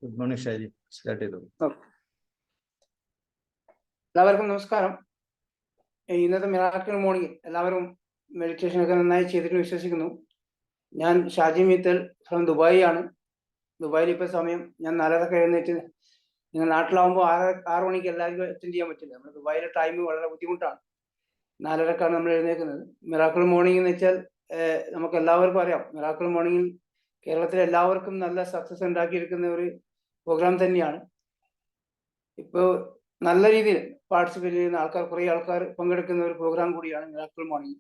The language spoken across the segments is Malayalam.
ഗുഡ് മോർണിംഗ് ഷാജി, സ്റ്റാർട്ട് ചെയ്തു. എല്ലാവർക്കും നമസ്കാരം. ഇന്നത്തെ മിറാക്കിൾ മോർണിംഗ് എല്ലാവരും മെഡിറ്റേഷൻ ഒക്കെ നന്നായി ചെയ്തിട്ട് വിശ്വസിക്കുന്നു. ഞാൻ ഷാജി മീത്തൽ ഫ്രം ദുബായി ആണ്. ദുബായിൽ ഇപ്പോൾ സമയം ഞാൻ 4:30 എഴുന്നേറ്റ്, നിങ്ങൾ നാട്ടിലാവുമ്പോൾ 6 മണിക്ക് എല്ലാവർക്കും അറ്റൻഡ് ചെയ്യാൻ പറ്റില്ല. നമ്മൾ ദുബായിലെ ടൈം വളരെ ബുദ്ധിമുട്ടാണ്. 4:30 നമ്മൾ എഴുന്നേക്കുന്നത്. മിറാക്കിൾ മോർണിംഗ് എന്ന് വെച്ചാൽ നമുക്ക് എല്ലാവർക്കും അറിയാം, മിറാക്കിൾ മോർണിംഗിൽ കേരളത്തിലെ എല്ലാവർക്കും നല്ല സക്സസ് ഉണ്ടാക്കിയെടുക്കുന്ന ഒരു പ്രോഗ്രാം തന്നെയാണ്. ഇപ്പോൾ നല്ല രീതിയിൽ പാർട്ടിസിപ്പേറ്റ് ചെയ്യുന്ന ആൾക്കാർ, കുറേ ആൾക്കാർ പങ്കെടുക്കുന്ന ഒരു പ്രോഗ്രാം കൂടിയാണ് മിറാക്കിൾ മോർണിംഗ്.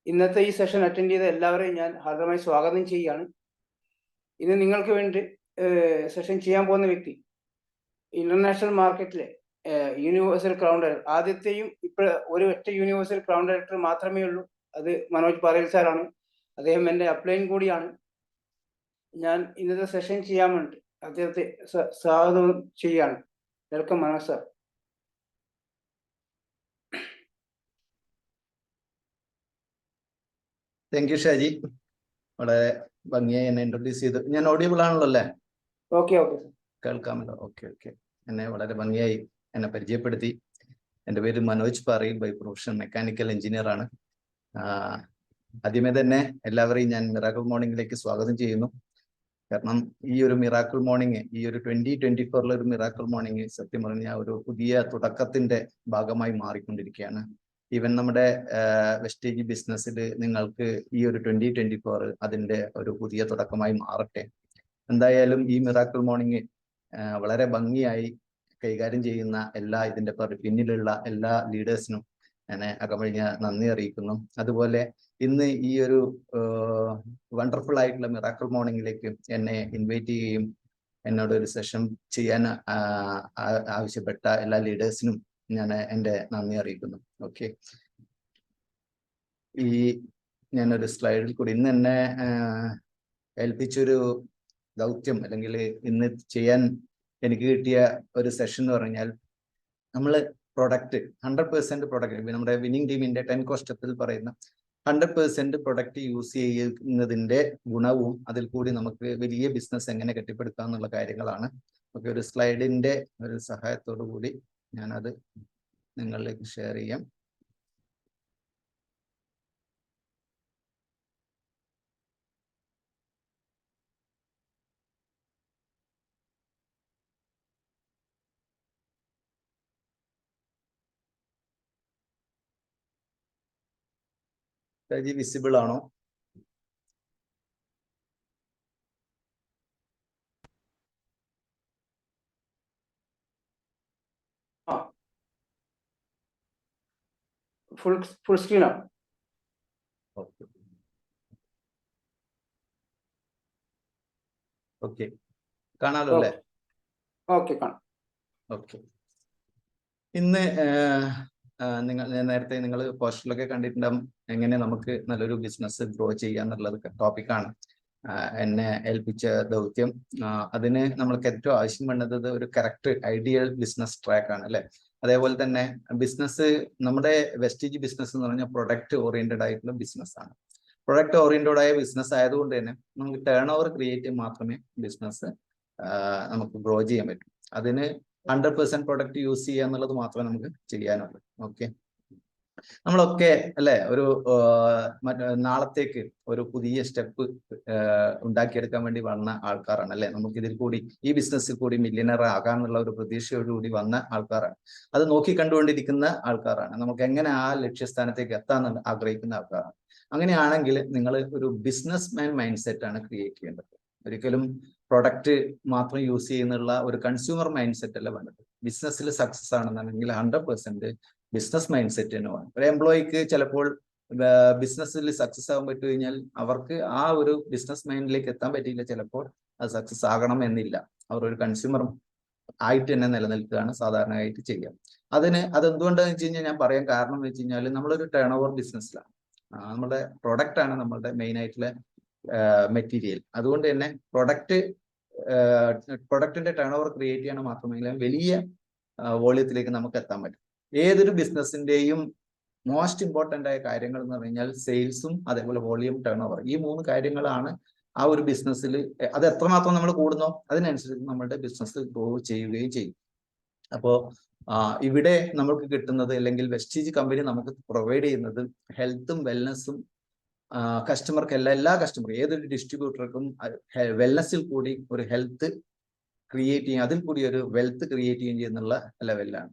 ഇന്നത്തെ ഈ സെഷൻ അറ്റൻഡ് ചെയ്ത എല്ലാവരെയും ഞാൻ ഹാർദമായി സ്വാഗതം ചെയ്യുകയാണ്. ഇന്ന് നിങ്ങൾക്ക് വേണ്ടി സെഷൻ ചെയ്യാൻ പോകുന്ന വ്യക്തി ഇന്റർനാഷണൽ മാർക്കറ്റിലെ യൂണിവേഴ്സൽ ക്രൗൺ ഡയറക്ടർ, ആദ്യത്തെയും ഇപ്പോൾ ഒരു ഒറ്റ യൂണിവേഴ്സൽ ക്രൗൺ ഡയറക്ടർ മാത്രമേ ഉള്ളൂ, അത് മനോജ് പാറേൽ സാറാണ്. അദ്ദേഹം എൻ്റെ അപ്ലൈൻ കൂടിയാണ്. ഞാൻ ഇന്നത്തെ സെഷൻ ചെയ്യാൻ വേണ്ടി അദ്ദേഹത്തെ സ്വാഗതം ചെയ്യാണ്. Welcome Manoj sir. Thank you Shaji, വളരെ ഭംഗിയായി എന്നെ ഇൻട്രൊഡ്യൂസ് ചെയ്തു. ഞാൻ ഓഡിയബിൾ ആണല്ലോ അല്ലേ? ഓക്കെ ഓക്കെ സാർ, കേൾക്കാമല്ലോ. Okay okay. എന്നെ വളരെ ഭംഗിയായി എന്നെ പരിചയപ്പെടുത്തി. എൻ്റെ പേര് മനോജ് പാറയിൽ, ബൈ പ്രൊഫഷൻ മെക്കാനിക്കൽ എഞ്ചിനീയർ ആണ്. ആദ്യമേ തന്നെ എല്ലാവരെയും ഞാൻ മിറാക്കിൾ മോർണിംഗിലേക്ക് സ്വാഗതം ചെയ്യുന്നു. കാരണം ഈ ഒരു മിറാക്കിൾ മോർണിംഗ്, ഈ ഒരു 2024 ഒരു മിറാക്കിൾ മോർണിംഗ് സത്യം പറഞ്ഞാൽ ഒരു പുതിയ തുടക്കത്തിന്റെ ഭാഗമായി മാറിക്കൊണ്ടിരിക്കുകയാണ്. ഈവൻ നമ്മുടെ വെസ്റ്റേജ് ബിസിനസ്സിൽ നിങ്ങൾക്ക് ഈ ഒരു 2024 അതിന്റെ ഒരു പുതിയ തുടക്കമായി മാറട്ടെ. എന്തായാലും ഈ മിറാക്കിൾ മോർണിംഗ് വളരെ ഭംഗിയായി കൈകാര്യം ചെയ്യുന്ന ഇതിന്റെ പിന്നിലുള്ള എല്ലാ ലീഡേഴ്സിനും ഞാൻ അകമഴിഞ്ഞ നന്ദി അറിയിക്കുന്നു. അതുപോലെ ഇന്ന് ഈ ഒരു വണ്ടർഫുൾ ആയിട്ടുള്ള മിറാക്കിൾ മോർണിംഗിലേക്ക് എന്നെ ഇൻവൈറ്റ് ചെയ്യുകയും എന്നോട് ഒരു സെഷൻ ചെയ്യാൻ ആവശ്യപ്പെട്ട എല്ലാ ലീഡേഴ്സിനും ഞാൻ എൻ്റെ നന്ദി അറിയിക്കുന്നു. ഓക്കെ, ഞാനൊരു സ്ലൈഡിൽ കൂടി ഇന്ന് എന്നെ ഏൽപ്പിച്ചൊരു ദൗത്യം, അല്ലെങ്കിൽ ഇന്ന് ചെയ്യാൻ എനിക്ക് കിട്ടിയ ഒരു സെഷൻ എന്ന് പറഞ്ഞാൽ, നമ്മൾ പ്രൊഡക്റ്റ് 100% പ്രൊഡക്റ്റ്, നമ്മുടെ വിന്നിംഗ് ടീമിന്റെ 10 കോസ്റ്റത്തിൽ പറയുന്ന 100% പ്രൊഡക്റ്റ് യൂസ് ചെയ്യുന്നതിന്റെ ഗുണവും അതിൽ കൂടി നമുക്ക് വലിയ ബിസിനസ് എങ്ങനെ കെട്ടിപ്പടുക്കാം എന്നുള്ള കാര്യങ്ങളാണ്. ഓക്കെ, ഒരു സ്ലൈഡിന്റെ ഒരു സഹായത്തോടു കൂടി ഞാനത് നിങ്ങളിലേക്ക് ഷെയർ ചെയ്യാം. വിസിബിൾ ആണോ? ഫുൾ സ്ക്രീൻ ആണ്. ഓക്കെ, കാണാലോ അല്ലേ? ഓക്കെ, കാണാം. ഓക്കെ, ഇന്ന് നേരത്തെ നിങ്ങൾ പോസ്റ്ററിലൊക്കെ കണ്ടിട്ടുണ്ടാകും എങ്ങനെ നമുക്ക് നല്ലൊരു ബിസിനസ് ഗ്രോ ചെയ്യാന്നുള്ളത് ടോപ്പിക്കാണ് എന്നെ ഏൽപ്പിച്ച ദൗത്യം. അതിന് നമ്മൾക്ക് ഏറ്റവും ആവശ്യം വേണ്ടത് ഒരു കറക്റ്റ് ഐഡിയൽ ബിസിനസ് ട്രാക്ക് ആണ് അല്ലെ. അതേപോലെ തന്നെ ബിസിനസ്, നമ്മുടെ വെസ്റ്റേജ് ബിസിനസ് എന്ന് പറഞ്ഞാൽ പ്രൊഡക്റ്റ് ഓറിയന്റഡ് ആയിട്ടുള്ള ബിസിനസ് ആണ്. പ്രൊഡക്റ്റ് ഓറിയന്റഡ് ആയ ബിസിനസ് ആയതുകൊണ്ട് തന്നെ നമുക്ക് ടേൺ ഓവർ ക്രിയേറ്റ് മാത്രമേ ബിസിനസ് നമുക്ക് ഗ്രോ ചെയ്യാൻ പറ്റും. അതിന് 100% പ്രൊഡക്റ്റ് യൂസ് ചെയ്യുക എന്നുള്ളത് മാത്രമേ നമുക്ക് ചെയ്യാനുള്ളൂ. ഓക്കെ, നമ്മളൊക്കെ അല്ലെ ഒരു നാളത്തേക്ക് ഒരു പുതിയ സ്റ്റെപ്പ് ഉണ്ടാക്കിയെടുക്കാൻ വേണ്ടി വന്ന ആൾക്കാരാണ് അല്ലെ. നമുക്ക് ഇതിൽ കൂടി ഈ ബിസിനസ്സിൽ കൂടി മില്യണർ ആകാന്നുള്ള ഒരു പ്രതീക്ഷയോടുകൂടി വന്ന ആൾക്കാരാണ്. അത് നോക്കി കണ്ടുകൊണ്ടിരിക്കുന്ന ആൾക്കാരാണ്. നമുക്ക് എങ്ങനെ ആ ലക്ഷ്യസ്ഥാനത്തേക്ക് എത്താൻ ആഗ്രഹിക്കുന്ന ആൾക്കാരാണ്. അങ്ങനെയാണെങ്കിൽ നിങ്ങൾ ഒരു ബിസിനസ് മാൻ മൈൻഡ് സെറ്റ് ആണ് ക്രിയേറ്റ് ചെയ്യേണ്ടത്. ഒരിക്കലും പ്രൊഡക്റ്റ് മാത്രം യൂസ് ചെയ്യുന്നുള്ള ഒരു കൺസ്യൂമർ മൈൻഡ് സെറ്റ് അല്ല വേണ്ടത്. ബിസിനസ്സിൽ സക്സസ് ആണെന്നുണ്ടെങ്കിൽ 100% ബിസിനസ് മൈൻഡ് സെറ്റ് തന്നെ വേണം. ഒരു എംപ്ലോയിക്ക് ചിലപ്പോൾ ബിസിനസ്സിൽ സക്സസ് ആകാൻ പറ്റു കഴിഞ്ഞാൽ അവർക്ക് ആ ഒരു ബിസിനസ് മൈൻഡിലേക്ക് എത്താൻ പറ്റിയില്ല, ചിലപ്പോൾ അത് സക്സസ് ആകണം എന്നില്ല. അവർ ഒരു കൺസ്യൂമർ ആയിട്ട് തന്നെ നിലനിൽക്കുകയാണ് സാധാരണയായിട്ട് ചെയ്യുക. അതെന്തുകൊണ്ടാന്ന് വെച്ച് കഴിഞ്ഞാൽ ഞാൻ പറയാൻ കാരണം എന്ന് വെച്ച് കഴിഞ്ഞാൽ നമ്മളൊരു ടേൺ ഓവർ ബിസിനസ്സിലാണ്. നമ്മുടെ പ്രൊഡക്റ്റ് ആണ് നമ്മളുടെ മെയിൻ ആയിട്ടുള്ള മെറ്റീരിയൽ. അതുകൊണ്ട് തന്നെ പ്രൊഡക്റ്റിന്റെ ടേൺ ഓവർ ക്രിയേറ്റ് ചെയ്യണം മാത്രമല്ല വലിയ വോള്യത്തിലേക്ക് നമുക്ക് എത്താൻ പറ്റും. ഏതൊരു ബിസിനസിന്റെയും മോസ്റ്റ് ഇമ്പോർട്ടൻ്റ് ആയ കാര്യങ്ങൾ എന്ന് പറഞ്ഞാൽ സെയിൽസും അതേപോലെ വോളിയം ടേൺ ഓവർ, ഈ 3 കാര്യങ്ങളാണ് ആ ഒരു ബിസിനസ്സിൽ അത് എത്രമാത്രം നമ്മൾ കൂടുന്നോ അതിനനുസരിച്ച് നമ്മളുടെ ബിസിനസ് ഗ്രോ ചെയ്യുകയും ചെയ്യും. അപ്പോ ഇവിടെ നമുക്ക് കിട്ടുന്നത്, അല്ലെങ്കിൽ വെസ്റ്റീജ് കമ്പനി നമുക്ക് പ്രൊവൈഡ് ചെയ്യുന്നത് ഹെൽത്തും വെൽനെസ്സും കസ്റ്റമർക്ക് എല്ലാ കസ്റ്റമർ ഏതൊരു ഡിസ്ട്രിബ്യൂട്ടർക്കും വെൽനെസ്സിൽ കൂടി ഒരു ഹെൽത്ത് ക്രിയേറ്റ് ചെയ്യും, അതിൽ കൂടി ഒരു വെൽത്ത് ക്രിയേറ്റ് ചെയ്യുകയും ചെയ്യുന്നുള്ള ലെവലിലാണ്.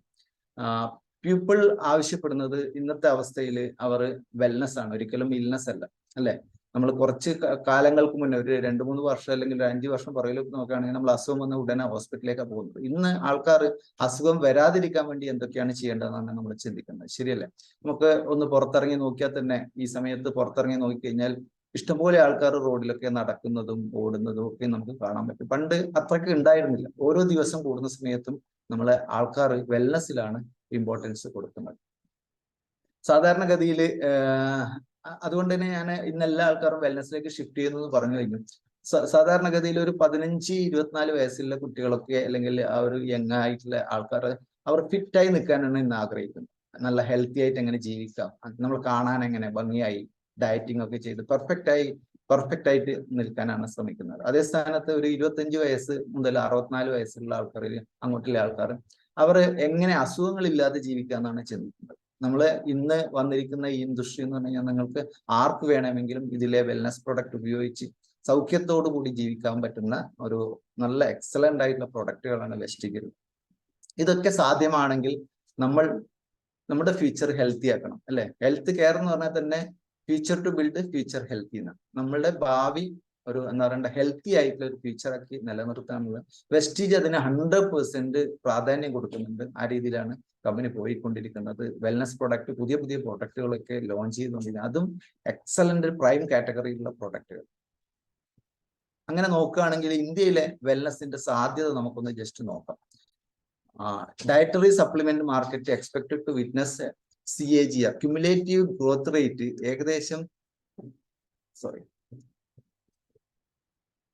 പീപ്പിൾ ആവശ്യപ്പെടുന്നത് ഇന്നത്തെ അവസ്ഥയിൽ അവർ വെൽനെസ് ആണ്, ഒരിക്കലും ഇൽനെസ് അല്ല, അല്ലെ? നമ്മൾ കുറച്ച് കാലങ്ങൾക്ക് മുന്നേ ഒരു 2-3 വർഷം അല്ലെങ്കിൽ 5 വർഷം പുറകിലേക്ക് നോക്കുകയാണെങ്കിൽ നമ്മൾ അസുഖം വന്ന ഉടനെ ഹോസ്പിറ്റലിലേക്കാണ് പോകുന്നത്. ഇന്ന് ആൾക്കാർ അസുഖം വരാതിരിക്കാൻ വേണ്ടി എന്തൊക്കെയാണ് ചെയ്യേണ്ടതെന്നാണ് നമ്മൾ ചിന്തിക്കുന്നത്, ശരിയല്ലേ? നമുക്ക് ഒന്ന് പുറത്തിറങ്ങി നോക്കിയാൽ തന്നെ, ഈ സമയത്ത് പുറത്തിറങ്ങി നോക്കിക്കഴിഞ്ഞാൽ ഇഷ്ടംപോലെ ആൾക്കാർ റോഡിലൊക്കെ നടക്കുന്നതും ഓടുന്നതും ഒക്കെ നമുക്ക് കാണാൻ പറ്റും. പണ്ട് അത്രയ്ക്ക് ഉണ്ടായിരുന്നില്ല. ഓരോ ദിവസം കൂടുന്ന സമയത്തും നമ്മളെ ആൾക്കാർ വെൽനെസ്സിലാണ് ഇമ്പോർട്ടൻസ് കൊടുക്കുന്നത്. സാധാരണഗതിയിൽ അതുകൊണ്ട് തന്നെ ഞാൻ ഇന്ന് എല്ലാ ആൾക്കാരും വെൽനെസ്സിലേക്ക് ഷിഫ്റ്റ് ചെയ്യുന്നു പറഞ്ഞു കഴിഞ്ഞു. സാധാരണഗതിയിൽ ഒരു 15-24 വയസ്സുള്ള കുട്ടികളൊക്കെ, അല്ലെങ്കിൽ ആ ഒരു യങ് ആയിട്ടുള്ള ആൾക്കാർ, അവർ ഫിറ്റായി നിൽക്കാനാണ് ഇന്ന് ആഗ്രഹിക്കുന്നത്. നല്ല ഹെൽത്തി ആയിട്ട് എങ്ങനെ ജീവിക്കാം, നമ്മൾ കാണാൻ എങ്ങനെ ഭംഗിയായി ഡയറ്റിംഗ് ഒക്കെ ചെയ്ത് പെർഫെക്റ്റ് ആയിട്ട് നിൽക്കാനാണ് ശ്രമിക്കുന്നത്. അതേ സ്ഥാനത്ത് ഒരു 25 വയസ്സ് മുതൽ 64 വയസ്സുള്ള ആൾക്കാരിൽ അങ്ങോട്ടുള്ള ആൾക്കാർ അവർ എങ്ങനെ അസുഖങ്ങളില്ലാതെ ജീവിക്കാന്നാണ് ചിന്തിക്കുന്നത്. നമ്മൾ ഇന്ന് വന്നിരിക്കുന്ന ഈ ഇൻഡസ്ട്രി എന്ന് പറഞ്ഞു കഴിഞ്ഞാൽ നിങ്ങൾക്ക് ആർക്ക് വേണമെങ്കിലും ഇതിലെ വെൽനസ് പ്രൊഡക്റ്റ് ഉപയോഗിച്ച് സൗഖ്യത്തോടു കൂടി ജീവിക്കാൻ പറ്റുന്ന ഒരു നല്ല എക്സലന്റ് ആയിട്ടുള്ള പ്രൊഡക്റ്റുകളാണ് വെസ്റ്റീജിൽ. ഇതൊക്കെ സാധ്യമാണെങ്കിൽ നമ്മൾ നമ്മുടെ ഫ്യൂച്ചർ ഹെൽത്തി ആക്കണം, അല്ലെ? ഹെൽത്ത് കെയർ എന്ന് പറഞ്ഞാൽ തന്നെ future to build future healthy എന്നാണ്. നമ്മളുടെ ഭാവി ഒരു എന്താ പറയണ്ട ഹെൽത്തി ആയിട്ടുള്ള ഒരു ഫ്യൂച്ചറാക്കി നിലനിർത്താനുള്ള വെസ്റ്റീജ് അതിന് 100% പ്രാധാന്യം കൊടുക്കുന്നുണ്ട്. ആ രീതിയിലാണ് കമ്പനി പോയിക്കൊണ്ടിരിക്കുന്നത്. വെൽനസ് പ്രൊഡക്റ്റ്, പുതിയ പ്രൊഡക്റ്റുകളൊക്കെ ലോഞ്ച് ചെയ്തുകൊണ്ടിരിക്കുന്നത്, അതും എക്സലന്റ് പ്രൈം കാറ്റഗറിയിലുള്ള പ്രൊഡക്റ്റുകൾ. അങ്ങനെ നോക്കുകയാണെങ്കിൽ ഇന്ത്യയിലെ വെൽനസിന്റെ സാധ്യത നമുക്കൊന്ന് ജസ്റ്റ് നോക്കാം. Dietary supplement market expected to witness CAGR cumulative growth rate ഏകദേശം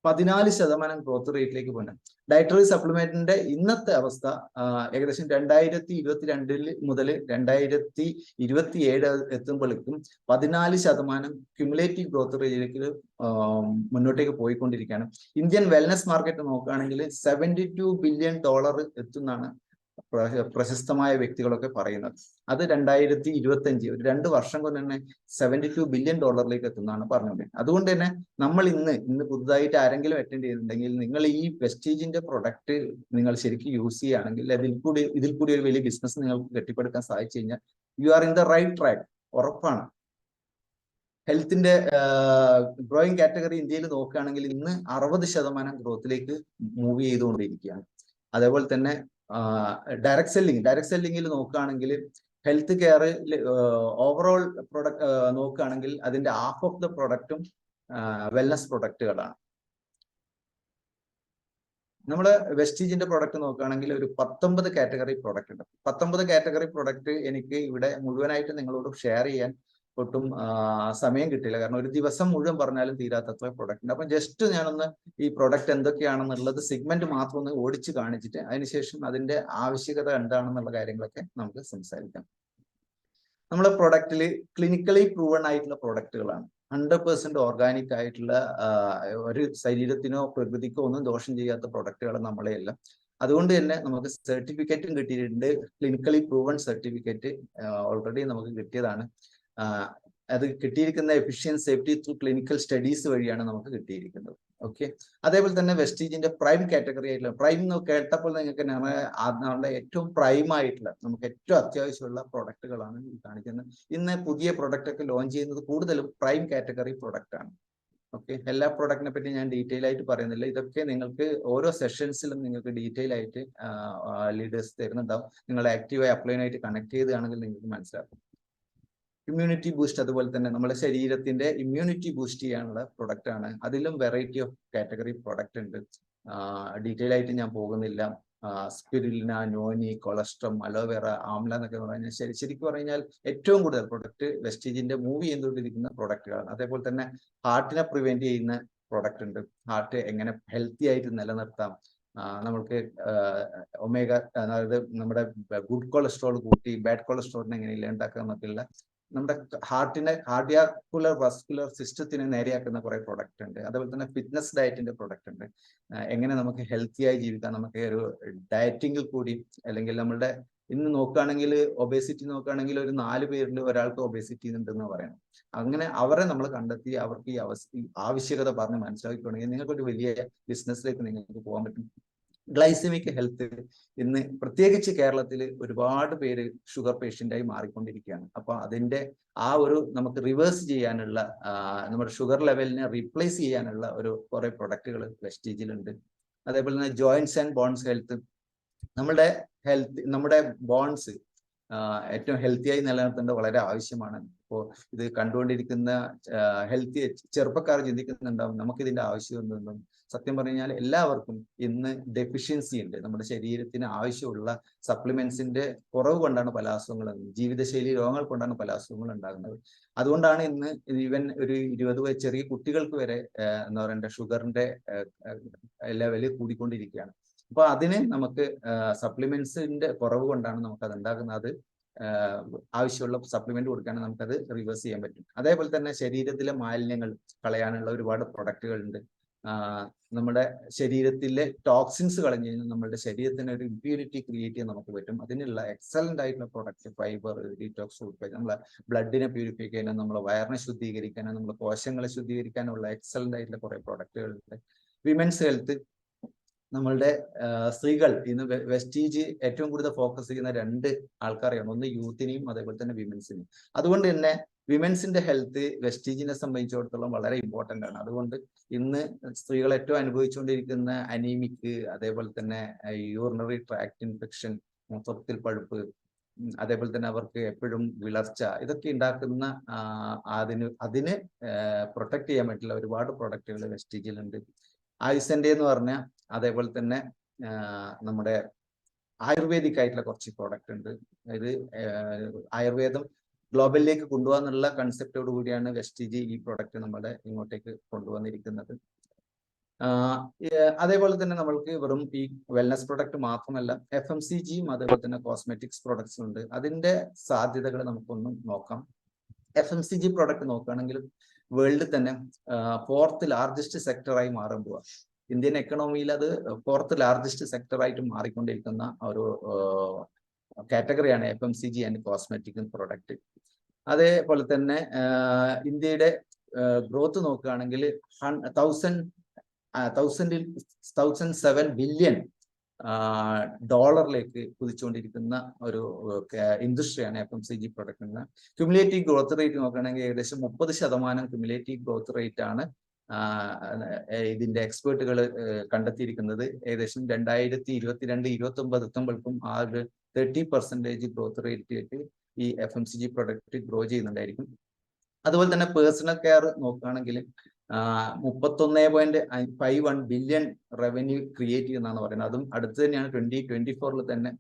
14% ഗ്രോത്ത് റേറ്റിലേക്ക് പോകണം. ഡയറ്ററി സപ്ലിമെന്റിന്റെ ഇന്നത്തെ അവസ്ഥ ഏകദേശം 2022 മുതൽ 2027 എത്തുമ്പോഴേക്കും 14% ക്യുമുലേറ്റീവ് ഗ്രോത്ത് റേറ്റിലേക്ക് മുന്നോട്ടേക്ക് പോയിക്കൊണ്ടിരിക്കുകയാണ്. ഇന്ത്യൻ വെൽനസ് മാർക്കറ്റ് നോക്കുകയാണെങ്കിൽ $72 ബില്യൺ എത്തുന്നാണ് പ്രശസ്തമായ വ്യക്തികളൊക്കെ പറയുന്നത്. അത് 2025 ഒരു 2 വർഷം കൊണ്ട് തന്നെ $72 ബില്യൺ എത്തുന്നതാണ് പറഞ്ഞത്. അതുകൊണ്ട് തന്നെ നമ്മൾ ഇന്ന് പുതുതായിട്ട് ആരെങ്കിലും അറ്റൻഡ് ചെയ്യുന്നുണ്ടെങ്കിൽ, നിങ്ങൾ ഈ വെസ്റ്റീജിന്റെ പ്രൊഡക്റ്റ് നിങ്ങൾ ശരിക്കും യൂസ് ചെയ്യുകയാണെങ്കിൽ, ഇതിൽ കൂടി ഒരു വലിയ ബിസിനസ് നിങ്ങൾക്ക് കെട്ടിപ്പടുക്കാൻ സാധിച്ചു കഴിഞ്ഞാൽ you are in the right track, ഉറപ്പാണ്. ഹെൽത്തിന്റെ ഗ്രോയിങ് കാറ്റഗറി ഇന്ത്യയിൽ നോക്കുകയാണെങ്കിൽ ഇന്ന് 60% ഗ്രോത്തിലേക്ക് മൂവ് ചെയ്തുകൊണ്ടിരിക്കുകയാണ്. അതേപോലെ തന്നെ ഡയറക്ട് സെല്ലിങ്ങിൽ നോക്കുകയാണെങ്കിൽ ഹെൽത്ത് കെയറിൽ ഓവറോൾ പ്രൊഡക്റ്റ് നോക്കുകയാണെങ്കിൽ അതിന്റെ ഹാഫ് ഓഫ് ദ പ്രൊഡക്റ്റും വെൽനസ് പ്രൊഡക്റ്റുകളാണ്. നമ്മൾ വെസ്റ്റീജിന്റെ പ്രൊഡക്റ്റ് നോക്കുകയാണെങ്കിൽ ഒരു 19 കാറ്റഗറി പ്രൊഡക്റ്റ് ഉണ്ട്. 19 കാറ്റഗറി പ്രൊഡക്റ്റ് എനിക്ക് ഇവിടെ മുഴുവനായിട്ട് നിങ്ങളോട് ഷെയർ ചെയ്യാൻ ഒട്ടും സമയം കിട്ടില്ല. കാരണം ഒരു ദിവസം മുഴുവൻ പറഞ്ഞാലും തീരാത്തത്ര പ്രൊഡക്റ്റ് ഉണ്ട്. അപ്പൊ ജസ്റ്റ് ഞാനൊന്ന് ഈ പ്രൊഡക്റ്റ് എന്തൊക്കെയാണെന്നുള്ളത് സെഗ്മെന്റ് മാത്രം ഒന്ന് ഓടിച്ച് കാണിച്ചിട്ട് അതിനുശേഷം അതിന്റെ ആവശ്യകത എന്താണെന്നുള്ള കാര്യങ്ങളൊക്കെ നമുക്ക് സംസാരിക്കാം. നമ്മളെ പ്രൊഡക്റ്റിൽ ക്ലിനിക്കലി പ്രൂവൺ ആയിട്ടുള്ള പ്രൊഡക്റ്റുകളാണ്. 100% ഓർഗാനിക് ആയിട്ടുള്ള ഒരു ശരീരത്തിനോ പ്രകൃതിക്കോ ഒന്നും ദോഷം ചെയ്യാത്ത പ്രൊഡക്റ്റുകൾ നമ്മളെയെല്ലാം. അതുകൊണ്ട് തന്നെ നമുക്ക് സർട്ടിഫിക്കറ്റും കിട്ടിയിട്ടുണ്ട്. ക്ലിനിക്കലി പ്രൂവൺ സർട്ടിഫിക്കറ്റ് ഓൾറെഡി നമുക്ക് കിട്ടിയതാണ്. അത് കിട്ടിയിരിക്കുന്ന efficient safety through clinical studies വഴിയാണ് നമുക്ക് കിട്ടിയിരിക്കുന്നത്. ഓക്കെ, അതേപോലെ തന്നെ വെസ്റ്റീജിന്റെ പ്രൈം കാറ്റഗറി ആയിട്ടുള്ള പ്രൈം എന്ന് കേട്ടപ്പോൾ നിങ്ങൾക്ക് നമ്മുടെ ഏറ്റവും പ്രൈം ആയിട്ടുള്ള നമുക്ക് ഏറ്റവും അത്യാവശ്യമുള്ള പ്രൊഡക്റ്റുകളാണ് ഈ കാണിക്കുന്നത്. ഇന്ന് പുതിയ പ്രൊഡക്റ്റ് ഒക്കെ ലോഞ്ച് ചെയ്യുന്നത് കൂടുതലും പ്രൈം കാറ്റഗറി പ്രൊഡക്റ്റ് ആണ്. ഓക്കെ, എല്ലാ പ്രൊഡക്റ്റിനെ പറ്റി ഞാൻ ഡീറ്റെയിൽ ആയിട്ട് പറയുന്നില്ല. ഇതൊക്കെ നിങ്ങൾക്ക് ഓരോ സെഷൻസിലും നിങ്ങൾക്ക് ഡീറ്റെയിൽ ആയിട്ട് ലീഡേഴ്സ് തരുന്നുണ്ടാവും. നിങ്ങൾ ആക്റ്റീവായി അപ്ലൈനായിട്ട് കണക്ട് ചെയ്താണെങ്കിൽ നിങ്ങൾക്ക് മനസ്സിലാക്കും. ഇമ്മ്യൂണിറ്റി ബൂസ്റ്റ്, അതുപോലെ തന്നെ നമ്മുടെ ശരീരത്തിന്റെ ഇമ്മ്യൂണിറ്റി ബൂസ്റ്റ് ചെയ്യാനുള്ള പ്രൊഡക്റ്റ് ആണ്. അതിലും വെറൈറ്റി ഓഫ് കാറ്റഗറി പ്രൊഡക്റ്റ് ഉണ്ട്. ഡീറ്റെയിൽ ആയിട്ട് ഞാൻ പോകുന്നില്ല. Spirulina, noni, colostrum, aloe vera, amla എന്നൊക്കെ പറഞ്ഞാൽ ശരിക്കും പറഞ്ഞാൽ ഏറ്റവും കൂടുതൽ പ്രൊഡക്റ്റ് വെസ്റ്റീജിന്റെ മൂവ് ചെയ്തുകൊണ്ടിരിക്കുന്ന പ്രൊഡക്റ്റുകളാണ്. അതേപോലെ തന്നെ ഹാർട്ടിനെ പ്രിവെന്റ് ചെയ്യുന്ന പ്രൊഡക്റ്റ് ഉണ്ട്. ഹാർട്ട് എങ്ങനെ ഹെൽത്തി ആയിട്ട് നിലനിർത്താം, നമ്മൾക്ക് ഒമേഗ, അതായത് നമ്മുടെ ഗുഡ് കൊളസ്ട്രോൾ കൂട്ടി ബാഡ് കൊളസ്ട്രോളിനെ എങ്ങനെ ഇല്ലാണ്ടാക്കാം എന്നൊക്കെയുള്ള നമ്മുടെ കാർഡിയാക്കുലർ വസ്കുലർ സിസ്റ്റത്തിനെ നേരെയാക്കുന്ന കുറെ പ്രൊഡക്റ്റ് ഉണ്ട്. അതുപോലെ തന്നെ ഫിറ്റ്നസ് ഡയറ്റിന്റെ പ്രൊഡക്റ്റ് ഉണ്ട്. എങ്ങനെ നമുക്ക് ഹെൽത്തി ആയി ജീവിക്കാം, നമുക്ക് ഒരു ഡയറ്റിങ്ങിൽ കൂടി, അല്ലെങ്കിൽ നമ്മളുടെ ഇന്ന് നോക്കുകയാണെങ്കിൽ ഒബേസിറ്റി നോക്കുകയാണെങ്കിൽ ഒരു 4 പേരിൽ ഒരാൾക്ക് ഒബേസിറ്റി ഉണ്ടെന്ന് പറയണം. അങ്ങനെ അവരെ നമ്മൾ കണ്ടെത്തി അവർക്ക് ഈ ആവശ്യകത പറഞ്ഞ് മനസ്സിലാക്കിക്കൊണ്ടെങ്കിൽ നിങ്ങൾക്കൊരു വലിയ ബിസിനസ്സിലേക്ക് നിങ്ങൾക്ക് പോകാൻ പറ്റും. ഗ്ലൈസമിക് ഹെൽത്ത് ഇന്ന് പ്രത്യേകിച്ച് കേരളത്തിൽ ഒരുപാട് പേര് ഷുഗർ പേഷ്യൻ്റായി മാറിക്കൊണ്ടിരിക്കുകയാണ്. അപ്പൊ അതിന്റെ നമുക്ക് റിവേഴ്സ് ചെയ്യാനുള്ള നമ്മുടെ ഷുഗർ ലെവലിനെ റീപ്ലേസ് ചെയ്യാനുള്ള കുറെ പ്രൊഡക്റ്റുകൾ വെസ്റ്റീജിലുണ്ട്. അതേപോലെ തന്നെ ജോയിന്റ്സ് ആൻഡ് ബോൺസ് ഹെൽത്ത്, നമ്മുടെ ബോൺസ് ഏറ്റവും ഹെൽത്തിയായി നിലനിർത്തേണ്ടത് വളരെ ആവശ്യമാണ്. അപ്പോൾ ഇത് കണ്ടുകൊണ്ടിരിക്കുന്ന ചെറുപ്പക്കാർ ചിന്തിക്കുന്നുണ്ടാവും നമുക്കിതിന്റെ ആവശ്യം എന്തെന്നും. സത്യം പറഞ്ഞു കഴിഞ്ഞാൽ എല്ലാവർക്കും ഇന്ന് ഡെഫിഷ്യൻസി ഉണ്ട്. നമ്മുടെ ശരീരത്തിന് ആവശ്യമുള്ള സപ്ലിമെന്റ്സിന്റെ കുറവ് കൊണ്ടാണ് പല അസുഖങ്ങളും, ജീവിതശൈലി രോഗങ്ങൾ കൊണ്ടാണ് പല അസുഖങ്ങളും ഉണ്ടാകുന്നത്. അതുകൊണ്ടാണ് ഇന്ന് ഈവൻ ഒരു 20 ചെറിയ കുട്ടികൾക്ക് വരെ എന്താ പറയണ്ട ഷുഗറിന്റെ ലെവല് കൂടിക്കൊണ്ടിരിക്കുകയാണ്. അപ്പൊ അതിന് നമുക്ക് സപ്ലിമെന്റ്സിന്റെ കുറവ് കൊണ്ടാണ് നമുക്കത് ഉണ്ടാകുന്നത്. ആവശ്യമുള്ള സപ്ലിമെന്റ് കൊടുക്കുകയാണെങ്കിൽ നമുക്കത് റിവേഴ്സ് ചെയ്യാൻ പറ്റും. അതേപോലെ തന്നെ ശരീരത്തിലെ മാലിന്യങ്ങൾ കളയാനുള്ള ഒരുപാട് പ്രൊഡക്റ്റുകൾ ഉണ്ട്. നമ്മുടെ ശരീരത്തിലെ ടോക്സിൻസ് കളഞ്ഞു കഴിഞ്ഞാൽ നമ്മുടെ ശരീരത്തിന് ഒരു ഇമ്പ്യൂരിറ്റി ക്രിയേറ്റ് ചെയ്യാൻ നമുക്ക് പറ്റും. അതിനുള്ള എക്സലന്റ് ആയിട്ടുള്ള പ്രൊഡക്റ്റ് ഫൈബർ, ഡീറ്റോക്സ് ഉൾപ്പെടെ നമ്മളെ ബ്ലഡിനെ പ്യൂരിഫൈ ചെയ്യാനും നമ്മളെ വയറിനെ ശുദ്ധീകരിക്കാനും നമ്മുടെ കോശങ്ങളെ ശുദ്ധീകരിക്കാനുള്ള എക്സലന്റ് ആയിട്ടുള്ള കുറെ പ്രൊഡക്റ്റുകളുണ്ട്. വിമൻസ് ഹെൽത്ത്, നമ്മളുടെ സ്ത്രീകൾ ഇന്ന് വെസ്റ്റീജ് ഏറ്റവും കൂടുതൽ ഫോക്കസ് ചെയ്യുന്ന 2 ആൾക്കാരെയാണ്. ഒന്ന് യൂത്തിനെയും അതേപോലെ തന്നെ വിമൻസിനെയും. അതുകൊണ്ട് തന്നെ വിമൻസിന്റെ ഹെൽത്ത് വെസ്റ്റീജിനെ സംബന്ധിച്ചിടത്തോളം വളരെ ഇമ്പോർട്ടന്റ് ആണ്. അതുകൊണ്ട് ഇന്ന് സ്ത്രീകൾ ഏറ്റവും അനുഭവിച്ചുകൊണ്ടിരിക്കുന്ന അനീമിക്, അതേപോലെ തന്നെ യൂറിനറി ട്രാക്ട് ഇൻഫെക്ഷൻ, മൊത്തത്തിൽ പഴുപ്പ്, അതേപോലെ തന്നെ അവർക്ക് എപ്പോഴും വിളർച്ച, ഇതൊക്കെ ഉണ്ടാക്കുന്ന അതിന് പ്രൊട്ടക്ട് ചെയ്യാൻ പറ്റുള്ള ഒരുപാട് പ്രൊഡക്റ്റുകൾ വെസ്റ്റീജിലുണ്ട്. ആയുസെന്റെ എന്ന് പറഞ്ഞാൽ അതേപോലെ തന്നെ നമ്മുടെ ആയുർവേദിക് ആയിട്ടുള്ള കുറച്ച് പ്രോഡക്റ്റ് ഉണ്ട്. അതായത് ആയുർവേദം ഗ്ലോബലിലേക്ക് കൊണ്ടുപോകാന്നുള്ള കൺസെപ്റ്റോട് കൂടിയാണ് വെസ്റ്റീജ് ഈ പ്രോഡക്റ്റ് നമ്മുടെ ഇങ്ങോട്ടേക്ക് കൊണ്ടുവന്നിരിക്കുന്നത്. അതേപോലെ തന്നെ നമ്മൾക്ക് വെറും ഈ വെൽനസ് പ്രൊഡക്റ്റ് മാത്രമല്ല, FMCGയും അതേപോലെ തന്നെ കോസ്മെറ്റിക്സ് പ്രൊഡക്ട്സും ഉണ്ട്. അതിന്റെ സാധ്യതകൾ നമുക്കൊന്നും നോക്കാം. FMCG പ്രോഡക്റ്റ് നോക്കുകയാണെങ്കിൽ വേൾഡിൽ തന്നെ 4th ലാർജസ്റ്റ് സെക്ടറായി മാറാൻ പോവാ. ഇന്ത്യൻ എക്കണോമിയിൽ അത് 4th ലാർജസ്റ്റ് സെക്ടറായിട്ട് മാറിക്കൊണ്ടിരിക്കുന്ന ഒരു കാറ്റഗറിയാണ് FMCG ആൻഡ് കോസ്മെറ്റിക് പ്രൊഡക്റ്റ്. അതേപോലെ തന്നെ ഇന്ത്യയുടെ ഗ്രോത്ത് നോക്കുകയാണെങ്കിൽ 1007 ബില്യൺ ഡോളറിലേക്ക് കുതിച്ചുകൊണ്ടിരിക്കുന്ന ഒരു ഇൻഡസ്ട്രിയാണ് FMCG product. Cumulative growth rate നോക്കുകയാണെങ്കിൽ ഏകദേശം 30% ക്യുമുലേറ്റീവ് ഗ്രോത്ത് റേറ്റ് ആണ് ഇതിന്റെ എക്സ്പേർട്ടുകൾ കണ്ടെത്തിയിരിക്കുന്നത്. ഏകദേശം 2022-2029 എത്തുമ്പോഴേക്കും ആ ഒരു 30% ഗ്രോത്ത് റേറ്റ് ഈ FMCG പ്രൊഡക്റ്റ് ഗ്രോ ചെയ്യുന്നുണ്ടായിരിക്കും. അതുപോലെ തന്നെ പേഴ്സണൽ കെയർ നോക്കുകയാണെങ്കിൽ 31.51 ബില്യൺ റവന്യൂ ക്രിയേറ്റ് ചെയ്യുന്നതാണ് പറയുന്നത്. അതും അടുത്ത് തന്നെയാണ് 2024 തന്നെ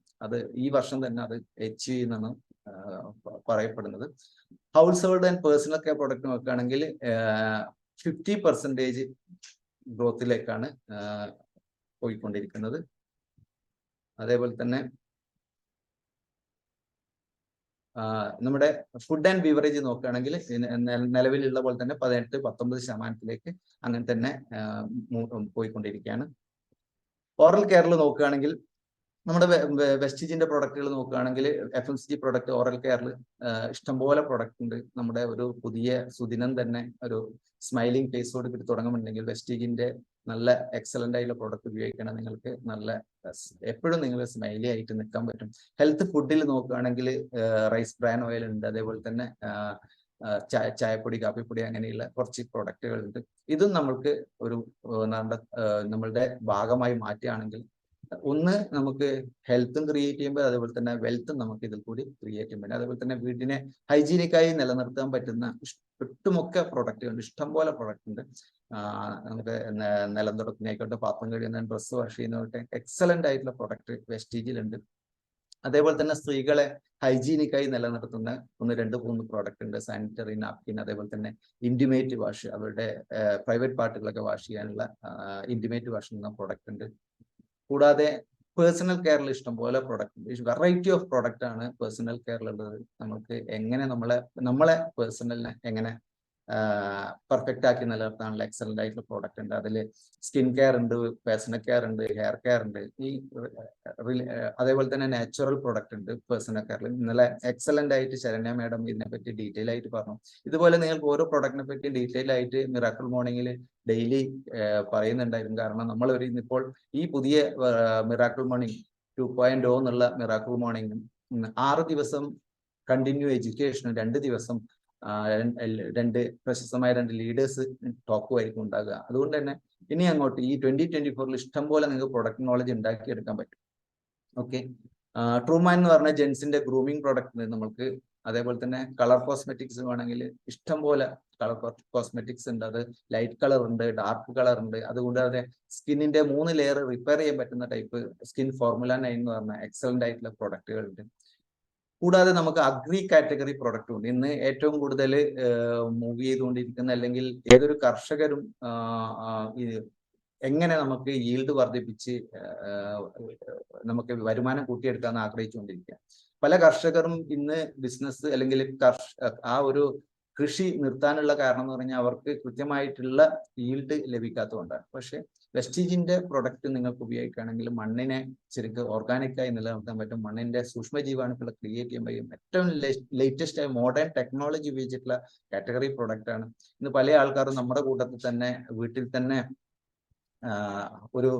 ഈ വർഷം തന്നെ അത് അച്ചീവ് ചെയ്യുന്നതാണ് പറയപ്പെടുന്നത്. House hold and personal care product നോക്കുകയാണെങ്കിൽ 50% ഗ്രോത്തിലേക്കാണ് പോയിക്കൊണ്ടിരിക്കുന്നത്. അതേപോലെ തന്നെ നമ്മുടെ ഫുഡ് ആൻഡ് ബീവറേജ് നോക്കുകയാണെങ്കിൽ നിലവിലുള്ള പോലെ തന്നെ 18-19% അങ്ങനെ തന്നെ പോയിക്കൊണ്ടിരിക്കുകയാണ്. ഓറൽ കെയറിൽ നോക്കുകയാണെങ്കിൽ നമ്മുടെ വെസ്റ്റീജിന്റെ പ്രൊഡക്റ്റുകൾ നോക്കുകയാണെങ്കിൽ FMCG പ്രൊഡക്റ്റ് ഓറൽ കെയറിൽ ഇഷ്ടംപോലെ പ്രൊഡക്റ്റ് ഉണ്ട്. നമ്മുടെ ഒരു പുതിയ സുദിനം തന്നെ ഒരു സ്മൈലിംഗ് ഫേസോട് കൂടി തുടങ്ങുന്നുണ്ടെങ്കിൽ വെസ്റ്റീജിന്റെ നല്ല എക്സലന്റ് ആയിട്ടുള്ള പ്രൊഡക്റ്റ് ഉപയോഗിക്കണം. നിങ്ങൾക്ക് നല്ല എപ്പോഴും നിങ്ങൾ സ്മൈലി ആയിട്ട് നിൽക്കാൻ പറ്റും. ഹെൽത്ത് ഫുഡിൽ നോക്കുകയാണെങ്കിൽ റൈസ് ബ്രാൻ ഓയിൽ ഉണ്ട്. അതേപോലെ തന്നെ ചായപ്പൊടി, കാപ്പിപ്പൊടി, അങ്ങനെയുള്ള കുറച്ച് പ്രൊഡക്റ്റുകൾ ഉണ്ട്. ഇതും നമ്മൾക്ക് ഒരു നമ്മളുടെ ഭാഗമായി മാറ്റുകയാണെങ്കിൽ ഒന്ന് നമുക്ക് ഹെൽത്തും ക്രിയേറ്റ് ചെയ്യുമ്പോൾ അതേപോലെ തന്നെ വെൽത്തും നമുക്ക് ഇതിൽ കൂടി ക്രിയേറ്റ് ചെയ്യാൻ. അതേപോലെ തന്നെ വീടിനെ ഹൈജീനിക്കായി നിലനിർത്താൻ പറ്റുന്ന ഒട്ടുമൊക്കെ പ്രൊഡക്റ്റ് ഉണ്ട്. ഇഷ്ടംപോലെ പ്രൊഡക്റ്റ് ഉണ്ട്. നമുക്ക് നിലം തുടക്കുന്നതായിക്കോട്ടെ, പാത്രം കഴുകുന്ന, ഡ്രസ്സ് വാഷ് ചെയ്യുന്നതൊക്കെ എക്സലന്റ് ആയിട്ടുള്ള പ്രൊഡക്റ്റ് വെസ്റ്റീജിലുണ്ട്. അതേപോലെ തന്നെ സ്ത്രീകളെ ഹൈജീനിക്കായി നിലനിർത്തുന്ന 1-2-3 പ്രോഡക്റ്റ് ഉണ്ട്. സാനിറ്ററി നാപ്കിൻ, അതേപോലെ തന്നെ ഇന്റിമേറ്റ് വാഷ്, അവരുടെ പ്രൈവറ്റ് പാർട്ടുകളൊക്കെ വാഷ് ചെയ്യാനുള്ള ഇന്റിമേറ്റ് വാഷ് എന്ന പ്രോഡക്റ്റ് ഉണ്ട്. കൂടാതെ പേഴ്സണൽ കെയറിൽ ഇഷ്ടം പോലെ പ്രൊഡക്റ്റ്, വെറൈറ്റി ഓഫ് പ്രൊഡക്റ്റ് ആണ് പേഴ്സണൽ കെയറിലുള്ളത്. നമുക്ക് എങ്ങനെ നമ്മളെ പേഴ്സണലിനെ എങ്ങനെ പെർഫെക്റ്റ് ആക്കി നിലനിർത്താനുള്ള എക്സലന്റ് ആയിട്ടുള്ള പ്രോഡക്റ്റ് ഉണ്ട്. അതിൽ സ്കിൻ കെയർ ഉണ്ട്, പേഴ്സണൽ കെയർ ഉണ്ട്, ഹെയർ കെയർ ഉണ്ട്, അതേപോലെ തന്നെ നാച്ചുറൽ പ്രോഡക്റ്റ് ഉണ്ട് പേഴ്സണൽ കെയറിൽ. ഇന്നലെ എക്സലന്റ് ആയിട്ട് ശരണ്യ മാഡം ഇതിനെപ്പറ്റി ഡീറ്റെയിൽ ആയിട്ട് പറഞ്ഞു. ഇതുപോലെ നിങ്ങൾക്ക് ഓരോ പ്രോഡക്റ്റിനെ പറ്റി ഡീറ്റെയിൽ ആയിട്ട് മിറാക്കിൾ മോർണിംഗിൽ ഡെയിലി പറയുന്നുണ്ടായിരുന്നു. കാരണം നമ്മൾ ഇപ്പോൾ ഈ പുതിയ മിറാക്കിൾ മോർണിംഗ് 2.0 എന്നുള്ള മിറാക്കിൾ മോർണിംഗും 6 ദിവസം കണ്ടിന്യൂ എഡ്യൂക്കേഷനും 2 ദിവസം രണ്ട് പ്രശസ്തമായ 2 ലീഡേഴ്സ് ടോക്കുമായിരിക്കും ഉണ്ടാകുക. അതുകൊണ്ട് തന്നെ ഇനി അങ്ങോട്ട് ഈ 2024 ഇഷ്ടം പോലെ നിങ്ങൾക്ക് പ്രൊഡക്റ്റ് നോളജ് ഉണ്ടാക്കിയെടുക്കാൻ പറ്റും. ഓക്കെ, ട്രൂമാൻ എന്ന് പറഞ്ഞ ജെൻസിന്റെ ഗ്രൂമിംഗ് പ്രോഡക്റ്റ് നമുക്ക്, അതേപോലെ തന്നെ കളർ കോസ്മെറ്റിക്സ് വേണമെങ്കിൽ ഇഷ്ടം പോലെ കളർ കോസ്മെറ്റിക്സ് ഉണ്ട്. അത് ലൈറ്റ് കളർ ഉണ്ട്, ഡാർക്ക് കളർ ഉണ്ട്. അതുകൂടാതെ സ്കിന്നിന്റെ 3 ലെയർ റിപ്പയർ ചെയ്യാൻ പറ്റുന്ന ടൈപ്പ് സ്കിൻ ഫോർമുല 9 എന്ന് പറഞ്ഞ എക്സലന്റ് ആയിട്ടുള്ള പ്രൊഡക്റ്റുകൾ ഉണ്ട്. കൂടാതെ നമുക്ക് അഗ്രി കാറ്റഗറി പ്രൊഡക്റ്റ് ഉണ്ട്. ഇന്ന് ഏറ്റവും കൂടുതൽ മൂവ് ചെയ്തുകൊണ്ടിരിക്കുന്ന, അല്ലെങ്കിൽ ഏതൊരു കർഷകരും എങ്ങനെ നമുക്ക് ഈൽഡ് വർദ്ധിപ്പിച്ച് നമുക്ക് വരുമാനം കൂട്ടിയെടുക്കാന്ന് ആഗ്രഹിച്ചുകൊണ്ടിരിക്കുക. പല കർഷകരും ഇന്ന് ബിസിനസ് അല്ലെങ്കിൽ ആ ഒരു കൃഷി നിർത്താനുള്ള കാരണം എന്ന് പറഞ്ഞാൽ അവർക്ക് കൃത്യമായിട്ടുള്ള ഈൽഡ് ലഭിക്കാത്തതുകൊണ്ടാണ്. പക്ഷെ വെസ്റ്റീജിന്റെ പ്രൊഡക്റ്റ് നിങ്ങൾക്ക് ഉപയോഗിക്കുകയാണെങ്കിൽ മണ്ണിനെ ശരിക്കും ഓർഗാനിക്കായി നിലനിർത്താൻ പറ്റും. മണ്ണിന്റെ സൂക്ഷ്മജീവാണുക്കളെ ക്രിയേറ്റ് ചെയ്യാൻ പറ്റും. ഏറ്റവും ലേറ്റസ്റ്റ് ആയ മോഡേൺ ടെക്നോളജി ഉപയോഗിച്ചിട്ടുള്ള കാറ്റഗറി പ്രൊഡക്റ്റ് ആണ്. ഇന്ന് പല ആൾക്കാരും നമ്മുടെ കൂട്ടത്തിൽ തന്നെ വീട്ടിൽ തന്നെ ഒരു